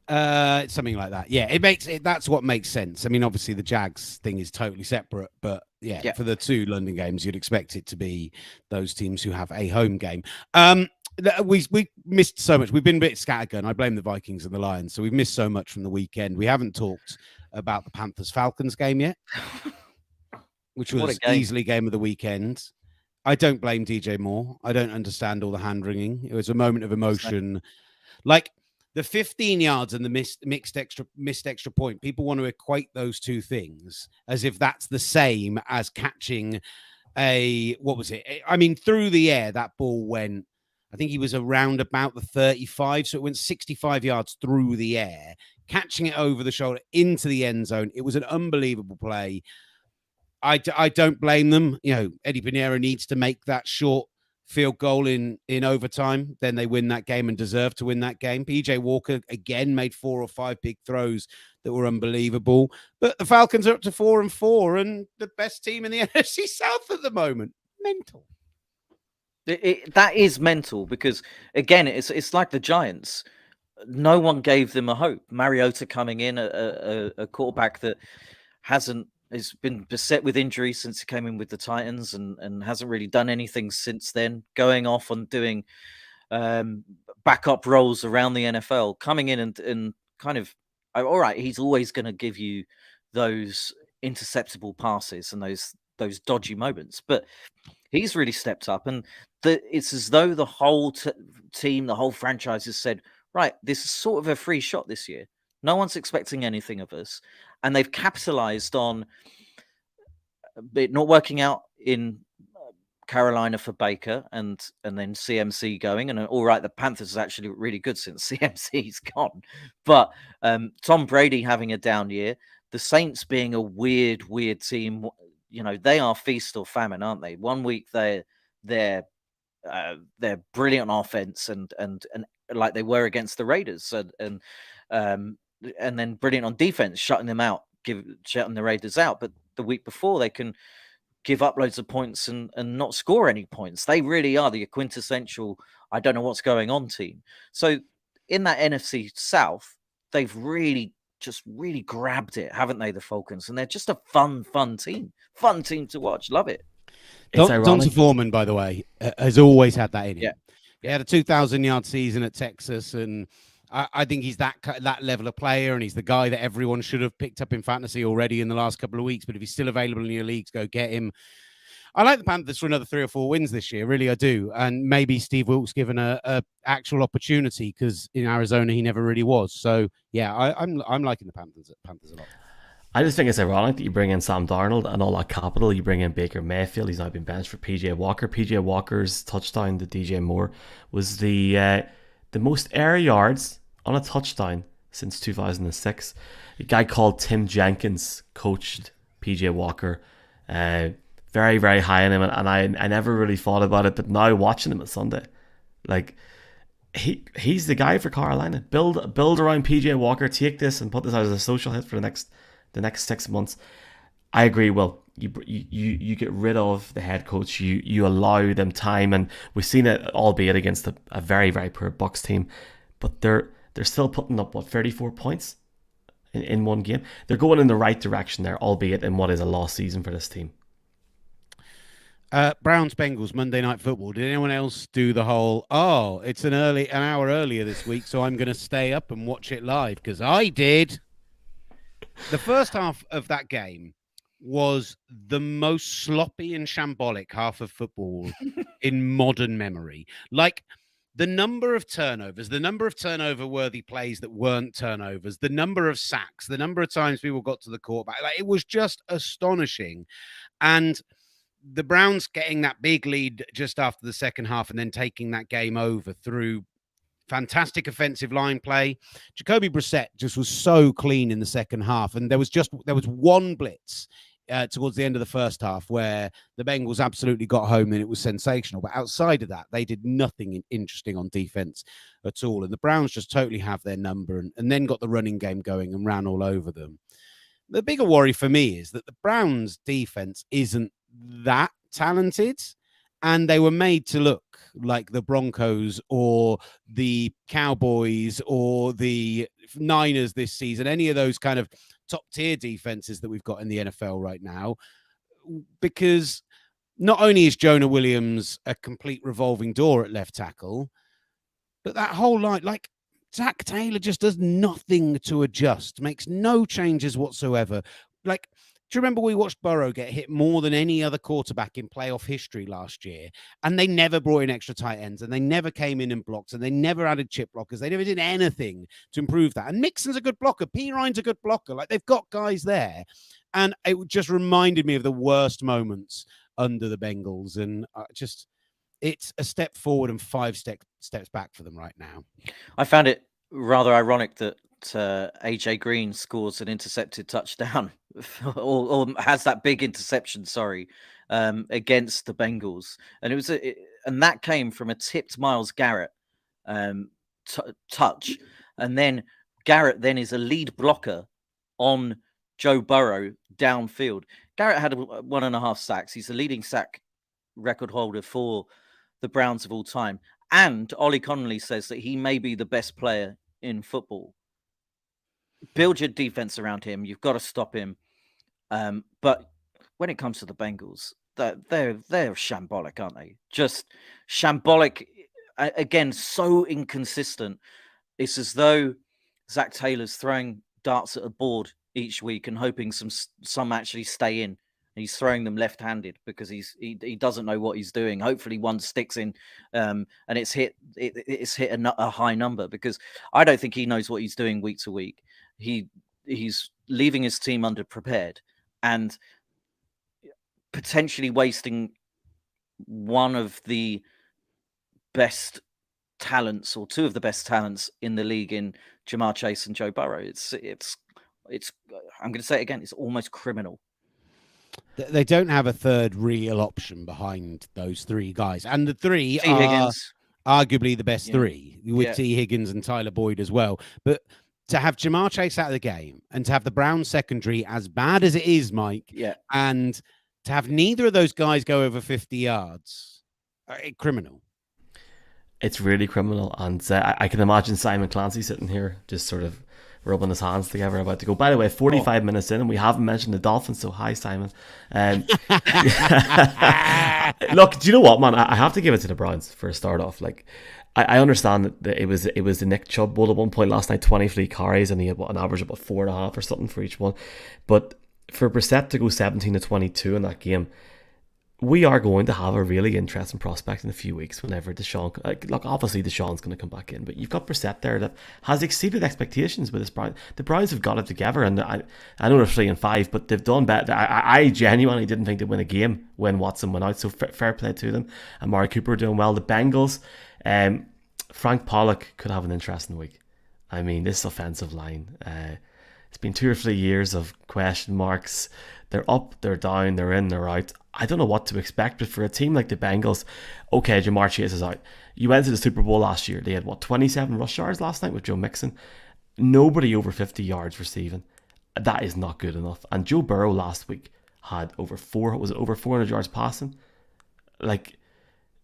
Something like that. Yeah, that's what makes sense. I mean, obviously the Jags thing is totally separate, but yeah, for the 2 London games, you'd expect it to be those teams who have a home game. We missed so much. We've been a bit scattergun. I blame the Vikings and the Lions. So we've missed so much from the weekend. We haven't talked about the Panthers-Falcons game yet, which was easily game of the weekend. I don't blame DJ Moore. I don't understand all the hand-wringing. It was a moment of emotion. Like, the 15 yards and the missed extra point, people want to equate those two things as if that's the same as catching what was it? I mean, through the air, that ball went, I think he was around about the 35, so it went 65 yards through the air, catching it over the shoulder into the end zone. It was an unbelievable play. I don't blame them. You know, Eddie Pinheiro needs to make that short field goal in overtime, then they win that game and deserve to win that game. PJ Walker again made 4 or 5 big throws that were unbelievable. But the Falcons are up to 4-4 and the best team in the NFC South at the moment. Mental. That is mental because again, it's like the Giants. No one gave them a hope. Mariota coming in, a quarterback that has been beset with injuries since he came in with the Titans and hasn't really done anything since then, going off and doing backup roles around the NFL, coming in and kind of, all right, he's always going to give you those interceptable passes and those dodgy moments, but he's really stepped up. And it's as though the whole team, the whole franchise has said, right, this is sort of a free shot this year. No one's expecting anything of us. And they've capitalized on it not working out in Carolina for Baker and then CMC going. And all right, the Panthers is actually really good since CMC's gone. But Tom Brady having a down year, the Saints being a weird team. You know, they are feast or famine, aren't they? One week they're their brilliant offense and like they were against the Raiders, and then brilliant on defense, shutting the Raiders out. But the week before, they can give up loads of points and not score any points. They really are the quintessential I don't know what's going on team. So in that NFC South, they've really grabbed it, haven't they, the Falcons? And they're just a fun team to watch. Love it. Donta Foreman, by the way, has always had that in him. Yeah. He had a 2,000-yard season at Texas, and I think he's that level of player, and he's the guy that everyone should have picked up in fantasy already in the last couple of weeks. But if he's still available in your leagues, go get him. I like the Panthers for another 3 or 4 wins this year, really I do. And maybe Steve Wilkes given a actual opportunity, because in Arizona he never really was. So yeah, I'm liking the Panthers a lot. I just think it's ironic that you bring in Sam Darnold and all that capital. You bring in Baker Mayfield. He's now been benched for PJ Walker. PJ Walker's touchdown to DJ Moore was the most air yards on a touchdown since 2006. A guy called Tim Jenkins coached PJ Walker. Very, very high on him, and I never really thought about it, but now watching him at Sunday, like he's the guy for Carolina. Build around PJ Walker. Take this and put this out as a social hit for the next 6 months. I agree. Well, you get rid of the head coach. You allow them time, and we've seen it, albeit against a very, very poor Bucs team, but they're still putting up 34 points in one game. They're going in the right direction there, albeit in what is a lost season for this team. Browns Bengals Monday Night Football. Did anyone else do the whole, it's an hour earlier this week, so I'm going to stay up and watch it live? Because I did. The first half of that game was the most sloppy and shambolic half of football in modern memory. Like, the number of turnovers, the number of turnover-worthy plays that weren't turnovers, the number of sacks, the number of times people got to the quarterback, like, it was just astonishing. And the Browns getting that big lead just after the second half and then taking that game over through fantastic offensive line play. Jacoby Brissett just was so clean in the second half. And there was one blitz towards the end of the first half where the Bengals absolutely got home and it was sensational. But outside of that, they did nothing interesting on defense at all. And the Browns just totally have their number and then got the running game going and ran all over them. The bigger worry for me is that the Browns defense isn't that talented, and they were made to look like the Broncos or the Cowboys or the Niners this season, any of those kind of top tier defenses that we've got in the NFL right now, because not only is Jonah Williams a complete revolving door at left tackle, but that whole line, like, Zach Taylor just does nothing to adjust, makes no changes whatsoever. Like, do you remember we watched Burrow get hit more than any other quarterback in playoff history last year? And they never brought in extra tight ends, and they never came in and blocked, and they never added chip blockers. They never did anything to improve that. And Mixon's a good blocker. P. Ryan's a good blocker. Like, they've got guys there. And it just reminded me of the worst moments under the Bengals. And it's a step forward and 5 steps back for them right now. I found it rather ironic that AJ Green scores an intercepted touchdown or has that big interception, against the Bengals. And and that came from a tipped Myles Garrett touch. And then Garrett then is a lead blocker on Joe Burrow downfield. Garrett had 1.5 sacks. He's the leading sack record holder for the Browns of all time. And Olly Connolly says that he may be the best player in football. Build your defense around him. You've got to stop him. But when it comes to the Bengals, they're shambolic, aren't they? Just shambolic. Again, so inconsistent. It's as though Zach Taylor's throwing darts at a board each week and hoping some actually stay in. He's throwing them left-handed because he doesn't know what he's doing. Hopefully, one sticks in, and it's hit a high number, because I don't think he knows what he's doing week to week. He's leaving his team underprepared and potentially wasting one of the best talents, or two of the best talents in the league, in Jamar Chase and Joe Burrow. It's I'm going to say it again. It's almost criminal. They don't have a third real option behind those three guys, and the three T. are Higgins. arguably the best Yeah. three, with Yeah. T. Higgins and Tyler Boyd as well. But to have Jamar Chase out of the game and to have the Browns secondary as bad as it is, Mike, Yeah. and to have neither of those guys go over 50 yards, criminal. It's really criminal, and I can imagine Simon Clancy sitting here just sort of rubbing his hands together about to go. By the way, 45 minutes in, and we haven't mentioned the Dolphins, so hi, Simon. Look, do you know what, man? I have to give it to the Browns for a start off. Like, I understand that it was the Nick Chubb Bowl at one point last night, 23 carries, and he had an average of about 4.5 or something for each one. But for Brissett to go 17 to 22 in that game, we are going to have a really interesting prospect in a few weeks whenever Deshaun... look, obviously Deshaun's going to come back in, but you've got Brissett there that has exceeded expectations with this Browns. The Browns have got it together, and I know they're 3-5, but they've done better. I genuinely didn't think they'd win a game when Watson went out, so fair play to them. And Amari Cooper doing well. The Bengals, Frank Pollock could have an interesting week. I mean, this offensive line, it's been 2 or 3 years of question marks. They're up, they're down, they're in, they're out. I don't know what to expect, but for a team like the Bengals, okay, Jamar Chase is out. You went to the Super Bowl last year. They had, 27 rush yards last night with Joe Mixon. Nobody over 50 yards receiving. That is not good enough. And Joe Burrow last week had over 400 yards passing? Like,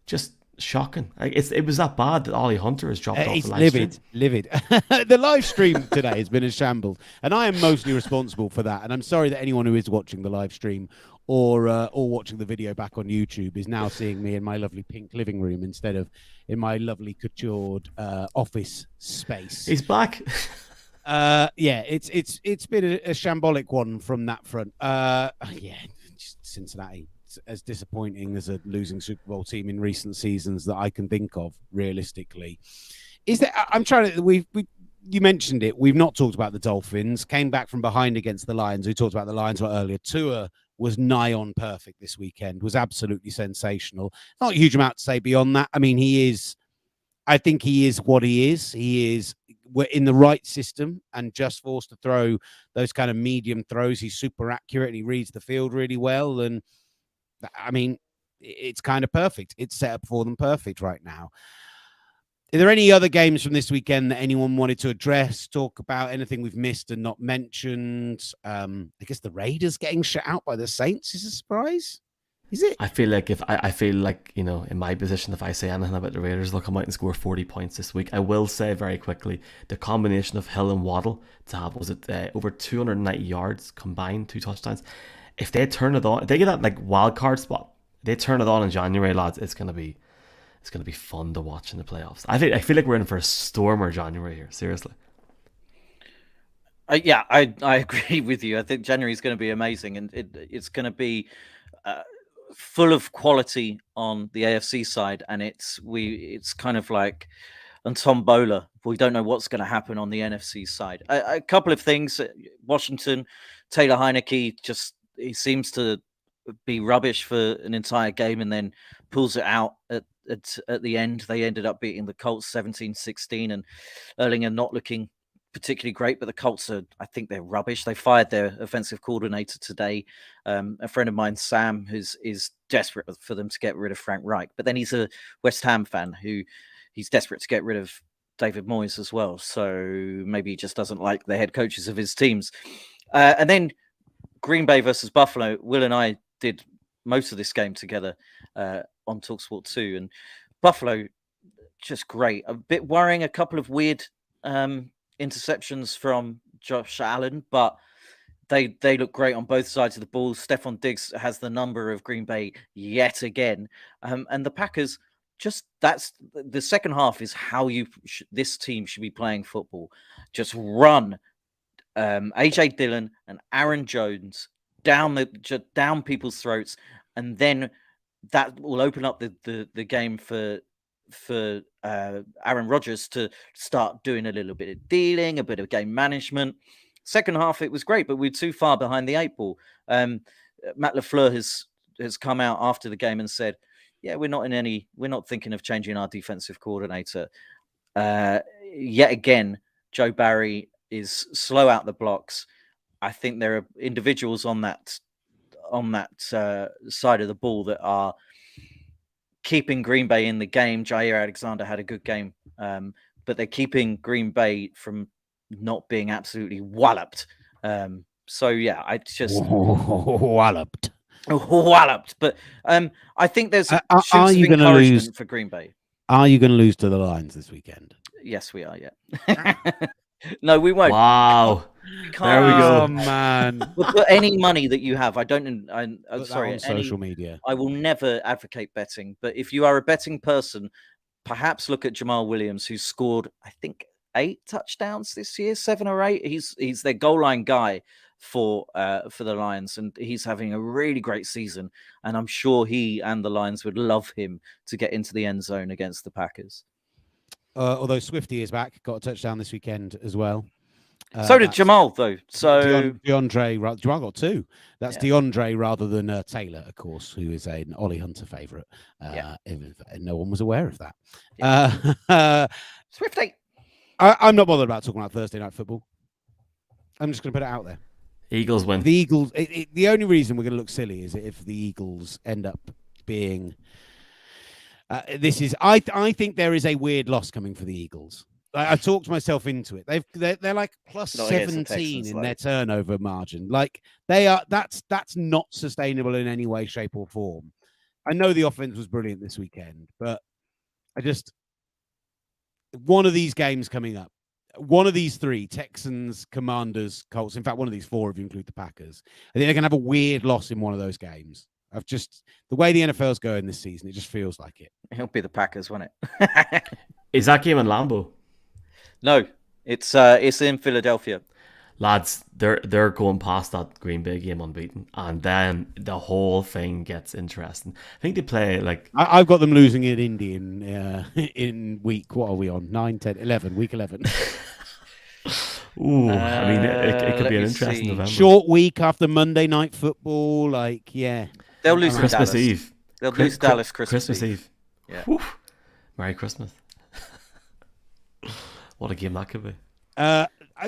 just shocking. Like, it was that bad that Ollie Hunter has dropped off the live stream. Livid. The live stream today has been a shambles, and I am mostly responsible for that. And I'm sorry that anyone who is watching the live stream or watching the video back on YouTube is now seeing me in my lovely pink living room instead of in my lovely coutured office space. He's back. Yeah, it's been a shambolic one from that front. Cincinnati, as disappointing as a losing Super Bowl team in recent seasons that I can think of, realistically. Is there? I'm trying to. You mentioned it. We've not talked about the Dolphins. Came back from behind against the Lions. We talked about the Lions a lot earlier. Tua was nigh on perfect this weekend. Was absolutely sensational. Not a huge amount to say beyond that. I mean, he is. I think he is what he is. We're in the right system and just forced to throw those kind of medium throws. He's super accurate and he reads the field really well. And I mean, it's kind of perfect. It's set up for them perfect right now. Are there any other games from this weekend that anyone wanted to address, talk about, anything we've missed and not mentioned? I guess the Raiders getting shut out by the Saints is a surprise. Is it? I feel like in my position, if I say anything about the Raiders, they'll come out and score 40 points this week. I will say very quickly, the combination of Hill and Waddle to have, over 290 yards combined, 2 touchdowns. If they turn it on, if they get that wild card spot, they turn it on in January, lads, it's gonna be fun to watch in the playoffs. I feel like we're in for a stormer January here, seriously. Yeah, I agree with you. I think January is going to be amazing, and it's going to be full of quality on the AFC side, and it's kind of like on tombola. We don't know what's going to happen on the NFC side. A couple of things. Washington, Taylor Heineke, he seems to be rubbish for an entire game and then pulls it out at the end. They ended up beating the Colts 17-16, and Erlinger not looking particularly great, but the Colts I think they're rubbish. They fired their offensive coordinator today. A friend of mine, Sam, is desperate for them to get rid of Frank Reich, but then he's a West Ham fan who he's desperate to get rid of David Moyes as well. So maybe he just doesn't like the head coaches of his teams. And then Green Bay versus Buffalo. Will and I did most of this game together on TalkSport 2, and Buffalo just great. A bit worrying, a couple of weird interceptions from Josh Allen, but they look great on both sides of the ball. Stephon Diggs has the number of Green Bay yet again, and the Packers. That's the second half is how this team should be playing football. Just run AJ Dillon and Aaron Jones down people's throats, and then that will open up the game for Aaron Rodgers to start doing a little bit of dealing, a bit of game management. Second half, it was great, but we're too far behind the 8 ball. Matt LaFleur has come out after the game and said, yeah, we're not thinking of changing our defensive coordinator. Yet again, Joe Barry is slow out the blocks. I think there are individuals on that side of the ball that are keeping Green Bay in the game. Jair Alexander had a good game, but they're keeping Green Bay from not being absolutely walloped. So yeah, I just walloped. Walloped. But I think there's shoots of you gonna encouragement lose? for Green Bay. Are you going to lose to the Lions this weekend? Yes, we are. Yeah. No, we won't. Wow. There we go. Oh man. But any money that you have, I don't. I'm Put sorry. that on social media. I will never advocate betting, but if you are a betting person, perhaps look at Jamal Williams, who's scored, I think, 8 touchdowns this year, 7 or 8. He's their goal line guy for the Lions, and he's having a really great season. And I'm sure he and the Lions would love him to get into the end zone against the Packers. Although Swifty is back, got a touchdown this weekend as well. So did Jamal, though. So DeAndre, Jamal got 2. That's Yeah. DeAndre rather than Taylor, of course, who is an Olly Hunter favorite. If no one was aware of that. Swifty. I'm not bothered about talking about Thursday night football. I'm just going to put it out there. Eagles win. The Eagles. The only reason we're going to look silly is if the Eagles end up being. I think there is a weird loss coming for the Eagles. I talked myself into it. They're like plus Not against the 17 Texans, in their turnover margin. Like they are. That's not sustainable in any way, shape, or form. I know the offense was brilliant this weekend, but one of these games coming up. One of these 3, Texans, Commanders, Colts. In fact, one of these 4, if you include the Packers. I think they're going to have a weird loss in one of those games. The way the NFL's going this season, it just feels like it. It'll be the Packers, won't it? Is that game in Lambeau? No, it's in Philadelphia. Lads, they're going past that Green Bay game unbeaten, and then the whole thing gets interesting. I think they play like I've got them losing in Indy in week. What are we on? 9, 10, 11. Week 11. Ooh, I mean, it could be an interesting see. November. Short week after Monday Night Football. Like, yeah, They'll lose to Christmas Dallas. Eve. They'll lose Dallas Christmas Eve. Yeah. Whew. Merry Christmas. What a game that could be.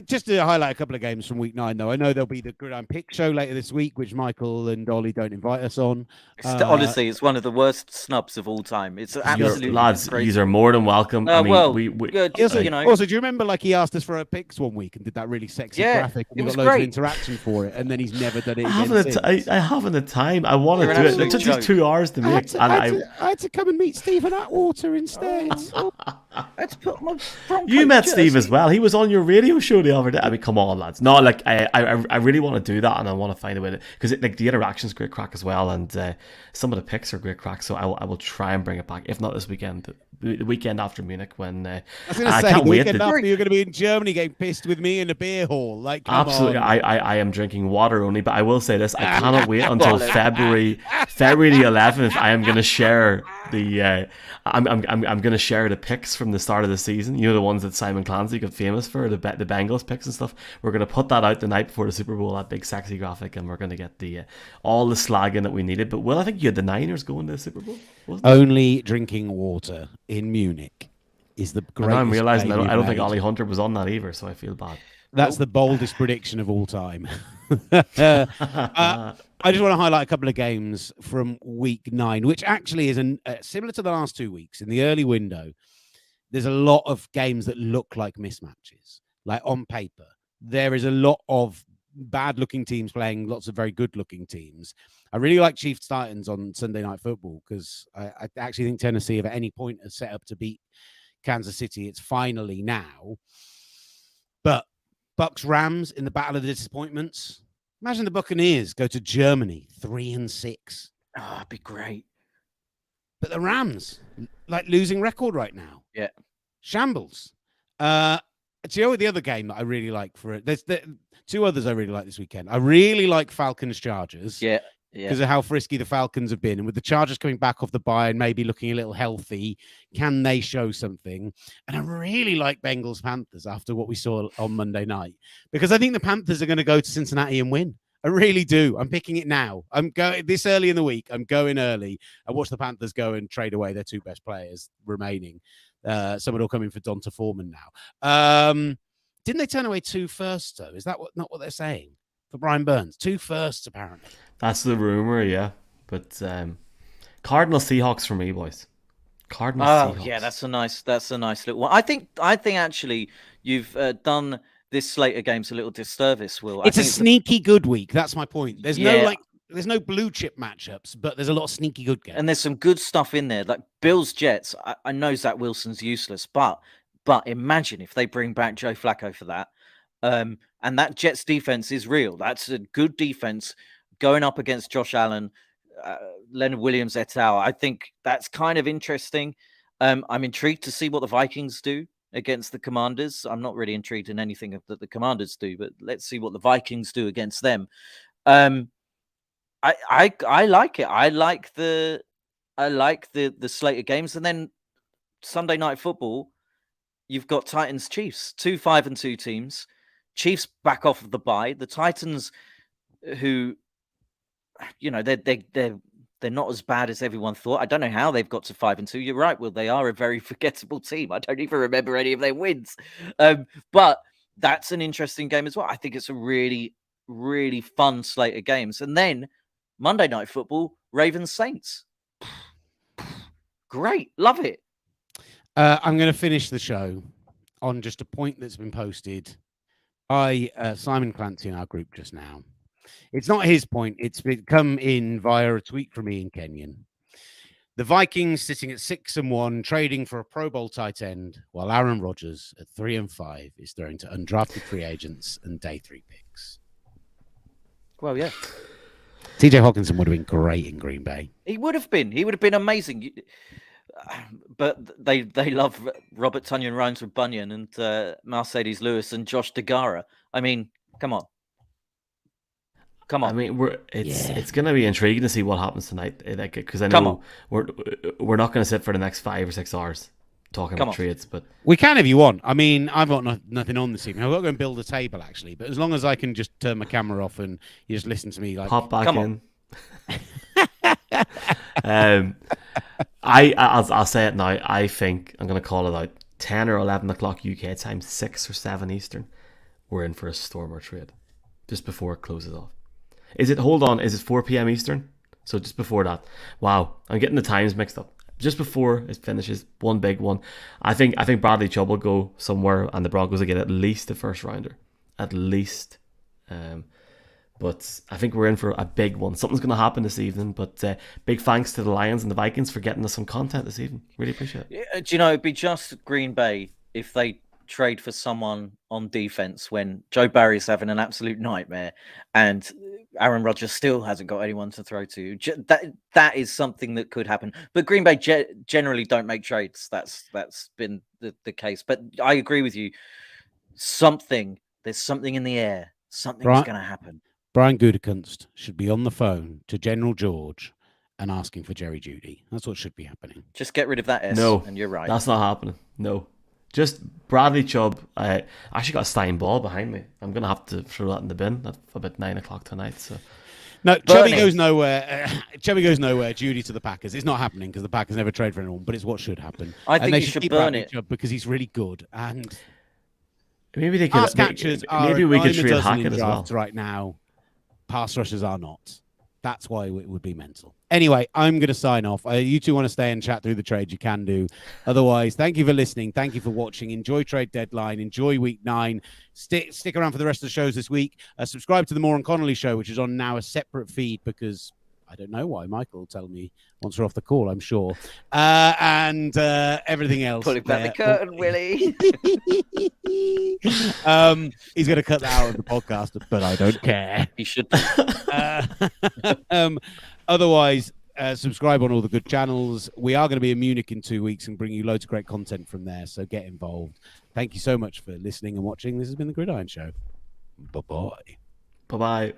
Just to highlight a couple of games from week 9, though. I know there'll be the Gridiron Pick show later this week, which Michael and Olly don't invite us on. Honestly, it's one of the worst snubs of all time. It's absolutely lads. crazy. You are more than welcome. I mean, well, we good, also, you know. Also, do you remember like he asked us for our picks one week and did that really sexy graphic? And it we was got loads great. of interaction for it, and then he's never done it I again. haven't the time. I want to You're do an it. It absolute took us 2 hours to make. I had to come and meet Stephen Atwater instead. Let's put my Broncos You met jersey. Steve as well. He was on your radio show the other day. I mean, come on, lads. No, like I really want to do that, and I want to find a way to, because like the interaction's great crack as well, and some of the picks are great crack. So I will try and bring it back. If not this weekend, the weekend after Munich, when I was going to say, can't the wait. weekend after you're going to be in Germany getting pissed with me in a beer hall. Like, come Absolutely, on. I am drinking water only, but I will say this: I cannot wait until February the 11th. I am going to share the I'm going to share the picks from the start of the season. You know, the ones that Simon Clancy got famous for, the Bengals picks and stuff. We're going to put that out the night before the Super Bowl, that big sexy graphic, and we're going to get the all the slagging that we needed. But Will, I think you had the Niners going to the Super Bowl, wasn't it? Only drinking water in Munich is the greatest. And I'm realizing claim I don't you've think made. Olly Hunter was on that either, so I feel bad. That's the boldest prediction of all time. I just want to highlight a couple of games from week 9, which actually is similar to the last 2 weeks. In the early window, there's a lot of games that look like mismatches. Like on paper, there is a lot of bad-looking teams playing lots of very good-looking teams. I really like Chiefs Titans on Sunday Night Football because I actually think Tennessee, if at any point, is set up to beat Kansas City. It's finally now. But Bucks Rams in the battle of the disappointments. Imagine the Buccaneers go to Germany 3-6. Oh, it'd be great. But the Rams, like losing record right now. Yeah. Shambles. Do you know what the other game that I really like for it? There's 2 others I really like this weekend. I really like Falcons Chargers. Yeah. Because of how frisky the Falcons have been. And with the Chargers coming back off the bye and maybe looking a little healthy, can they show something? And I really like Bengals Panthers after what we saw on Monday night, because I think the Panthers are going to go to Cincinnati and win. I really do. I'm picking it now. I'm going this early in the week. I'm going early. I watch the Panthers go and trade away their 2 best players remaining. Someone will come in for Donta Foreman now. Didn't they turn away 2 first, though? Is that not what they're saying? for Brian Burns. 2 firsts, apparently. That's the rumor, yeah. But Cardinal Seahawks for me, boys. Cardinal Seahawks. Yeah, that's a nice little one. I think actually you've done this slate of games a little disservice, Will. It's a sneaky good week. That's my point. There's no blue chip matchups, but there's a lot of sneaky good games. And there's some good stuff in there. Like Bills Jets. I know Zach Wilson's useless, but imagine if they bring back Joe Flacco for that. And that Jets defense is real. That's a good defense going up against Josh Allen, Leonard Williams et al. I think that's kind of interesting. I'm intrigued to see what the Vikings do against the Commanders. I'm not really intrigued in anything that the Commanders do, but let's see what the Vikings do against them. I like it. I like the slate of games, and then Sunday Night Football. You've got Titans Chiefs, 2 5-2 teams. Chiefs back off of the bye. The Titans, who, they're not as bad as everyone thought. I don't know how they've got to 5-2. You're right, Will. They are a very forgettable team. I don't even remember any of their wins. But that's an interesting game as well. I think it's a really, really fun slate of games. And then Monday Night Football, Ravens Saints. Great, love it. I'm going to finish the show on just a point that's been posted by Simon Clancy in our group just now. It's not his point. It's come in via a tweet from Ian Kenyon. The Vikings sitting at 6-1, trading for a Pro Bowl tight end, while Aaron Rodgers at 3-5 is throwing to undrafted free agents and day 3 picks. Well, yeah. TJ Hockenson would have been great in Green Bay. He would have been. He would have been amazing. But they love Robert Tunyon Rhymes with Bunyan and Mercedes Lewis and Josh DeGara. I mean, come on. I mean, it's going to be intriguing to see what happens tonight, because I know we're not going to sit for the next 5 or 6 hours talking about trades, but we can if you want. I mean, I've got nothing on this evening. I've got to go and build a table actually, but as long as I can just turn my camera off and you just listen to me, like pop back in. I'll say it now. I think I'm going to call it out. 10 or 11 o'clock UK time, 6 or 7 Eastern. We're in for a Stormer trade just before it closes off. Is it 4 p.m. Eastern? So just before that. Wow, I'm getting the times mixed up. Just before it finishes, one big one. I think Bradley Chubb will go somewhere, and the Broncos will get at least the first rounder, at least. But I think we're in for a big one. Something's going to happen this evening. But big thanks to the Lions and the Vikings for getting us some content this evening. Really appreciate it. Yeah, do you know, it'd be just Green Bay if they trade for someone on defense when Joe Barry's having an absolute nightmare and Aaron Rodgers still hasn't got anyone to throw to. That is something that could happen. But Green Bay generally don't make trades. That's been the case. But I agree with you. There's something in the air. Something's going to happen. Brian Gutekunst should be on the phone to General George and asking for Jerry Jeudy. That's what should be happening. Just get rid of that S. No, and you're right. That's not happening. No. Just Bradley Chubb. I actually got a Stein ball behind me. I'm going to have to throw that in the bin at about 9 o'clock tonight. So. No, Chubby goes nowhere. Chubby goes nowhere. Judy to the Packers. It's not happening because the Packers never trade for anyone, but it's what should happen. I think you should burn it. Chubb because he's really good. And maybe they could. Maybe we could trade Hackett as well. Right now, pass rushers are not. That's why it would be mental. Anyway, I'm going to sign off. You two want to stay and chat through the trades, you can do. Otherwise, thank you for listening. Thank you for watching. Enjoy trade deadline. Enjoy week 9. Stick around for the rest of the shows this week. Subscribe to the Moore and Connolly show, which is on now a separate feed because I don't know why. Michael will tell me once we're off the call, I'm sure. And everything else. Pulling back the curtain, Willie. He's going to cut that out of the podcast, but I don't care. He should. Otherwise, subscribe on all the good channels. We are going to be in Munich in 2 weeks and bring you loads of great content from there, so get involved. Thank you so much for listening and watching. This has been The Gridiron Show. Bye-bye. Bye-bye.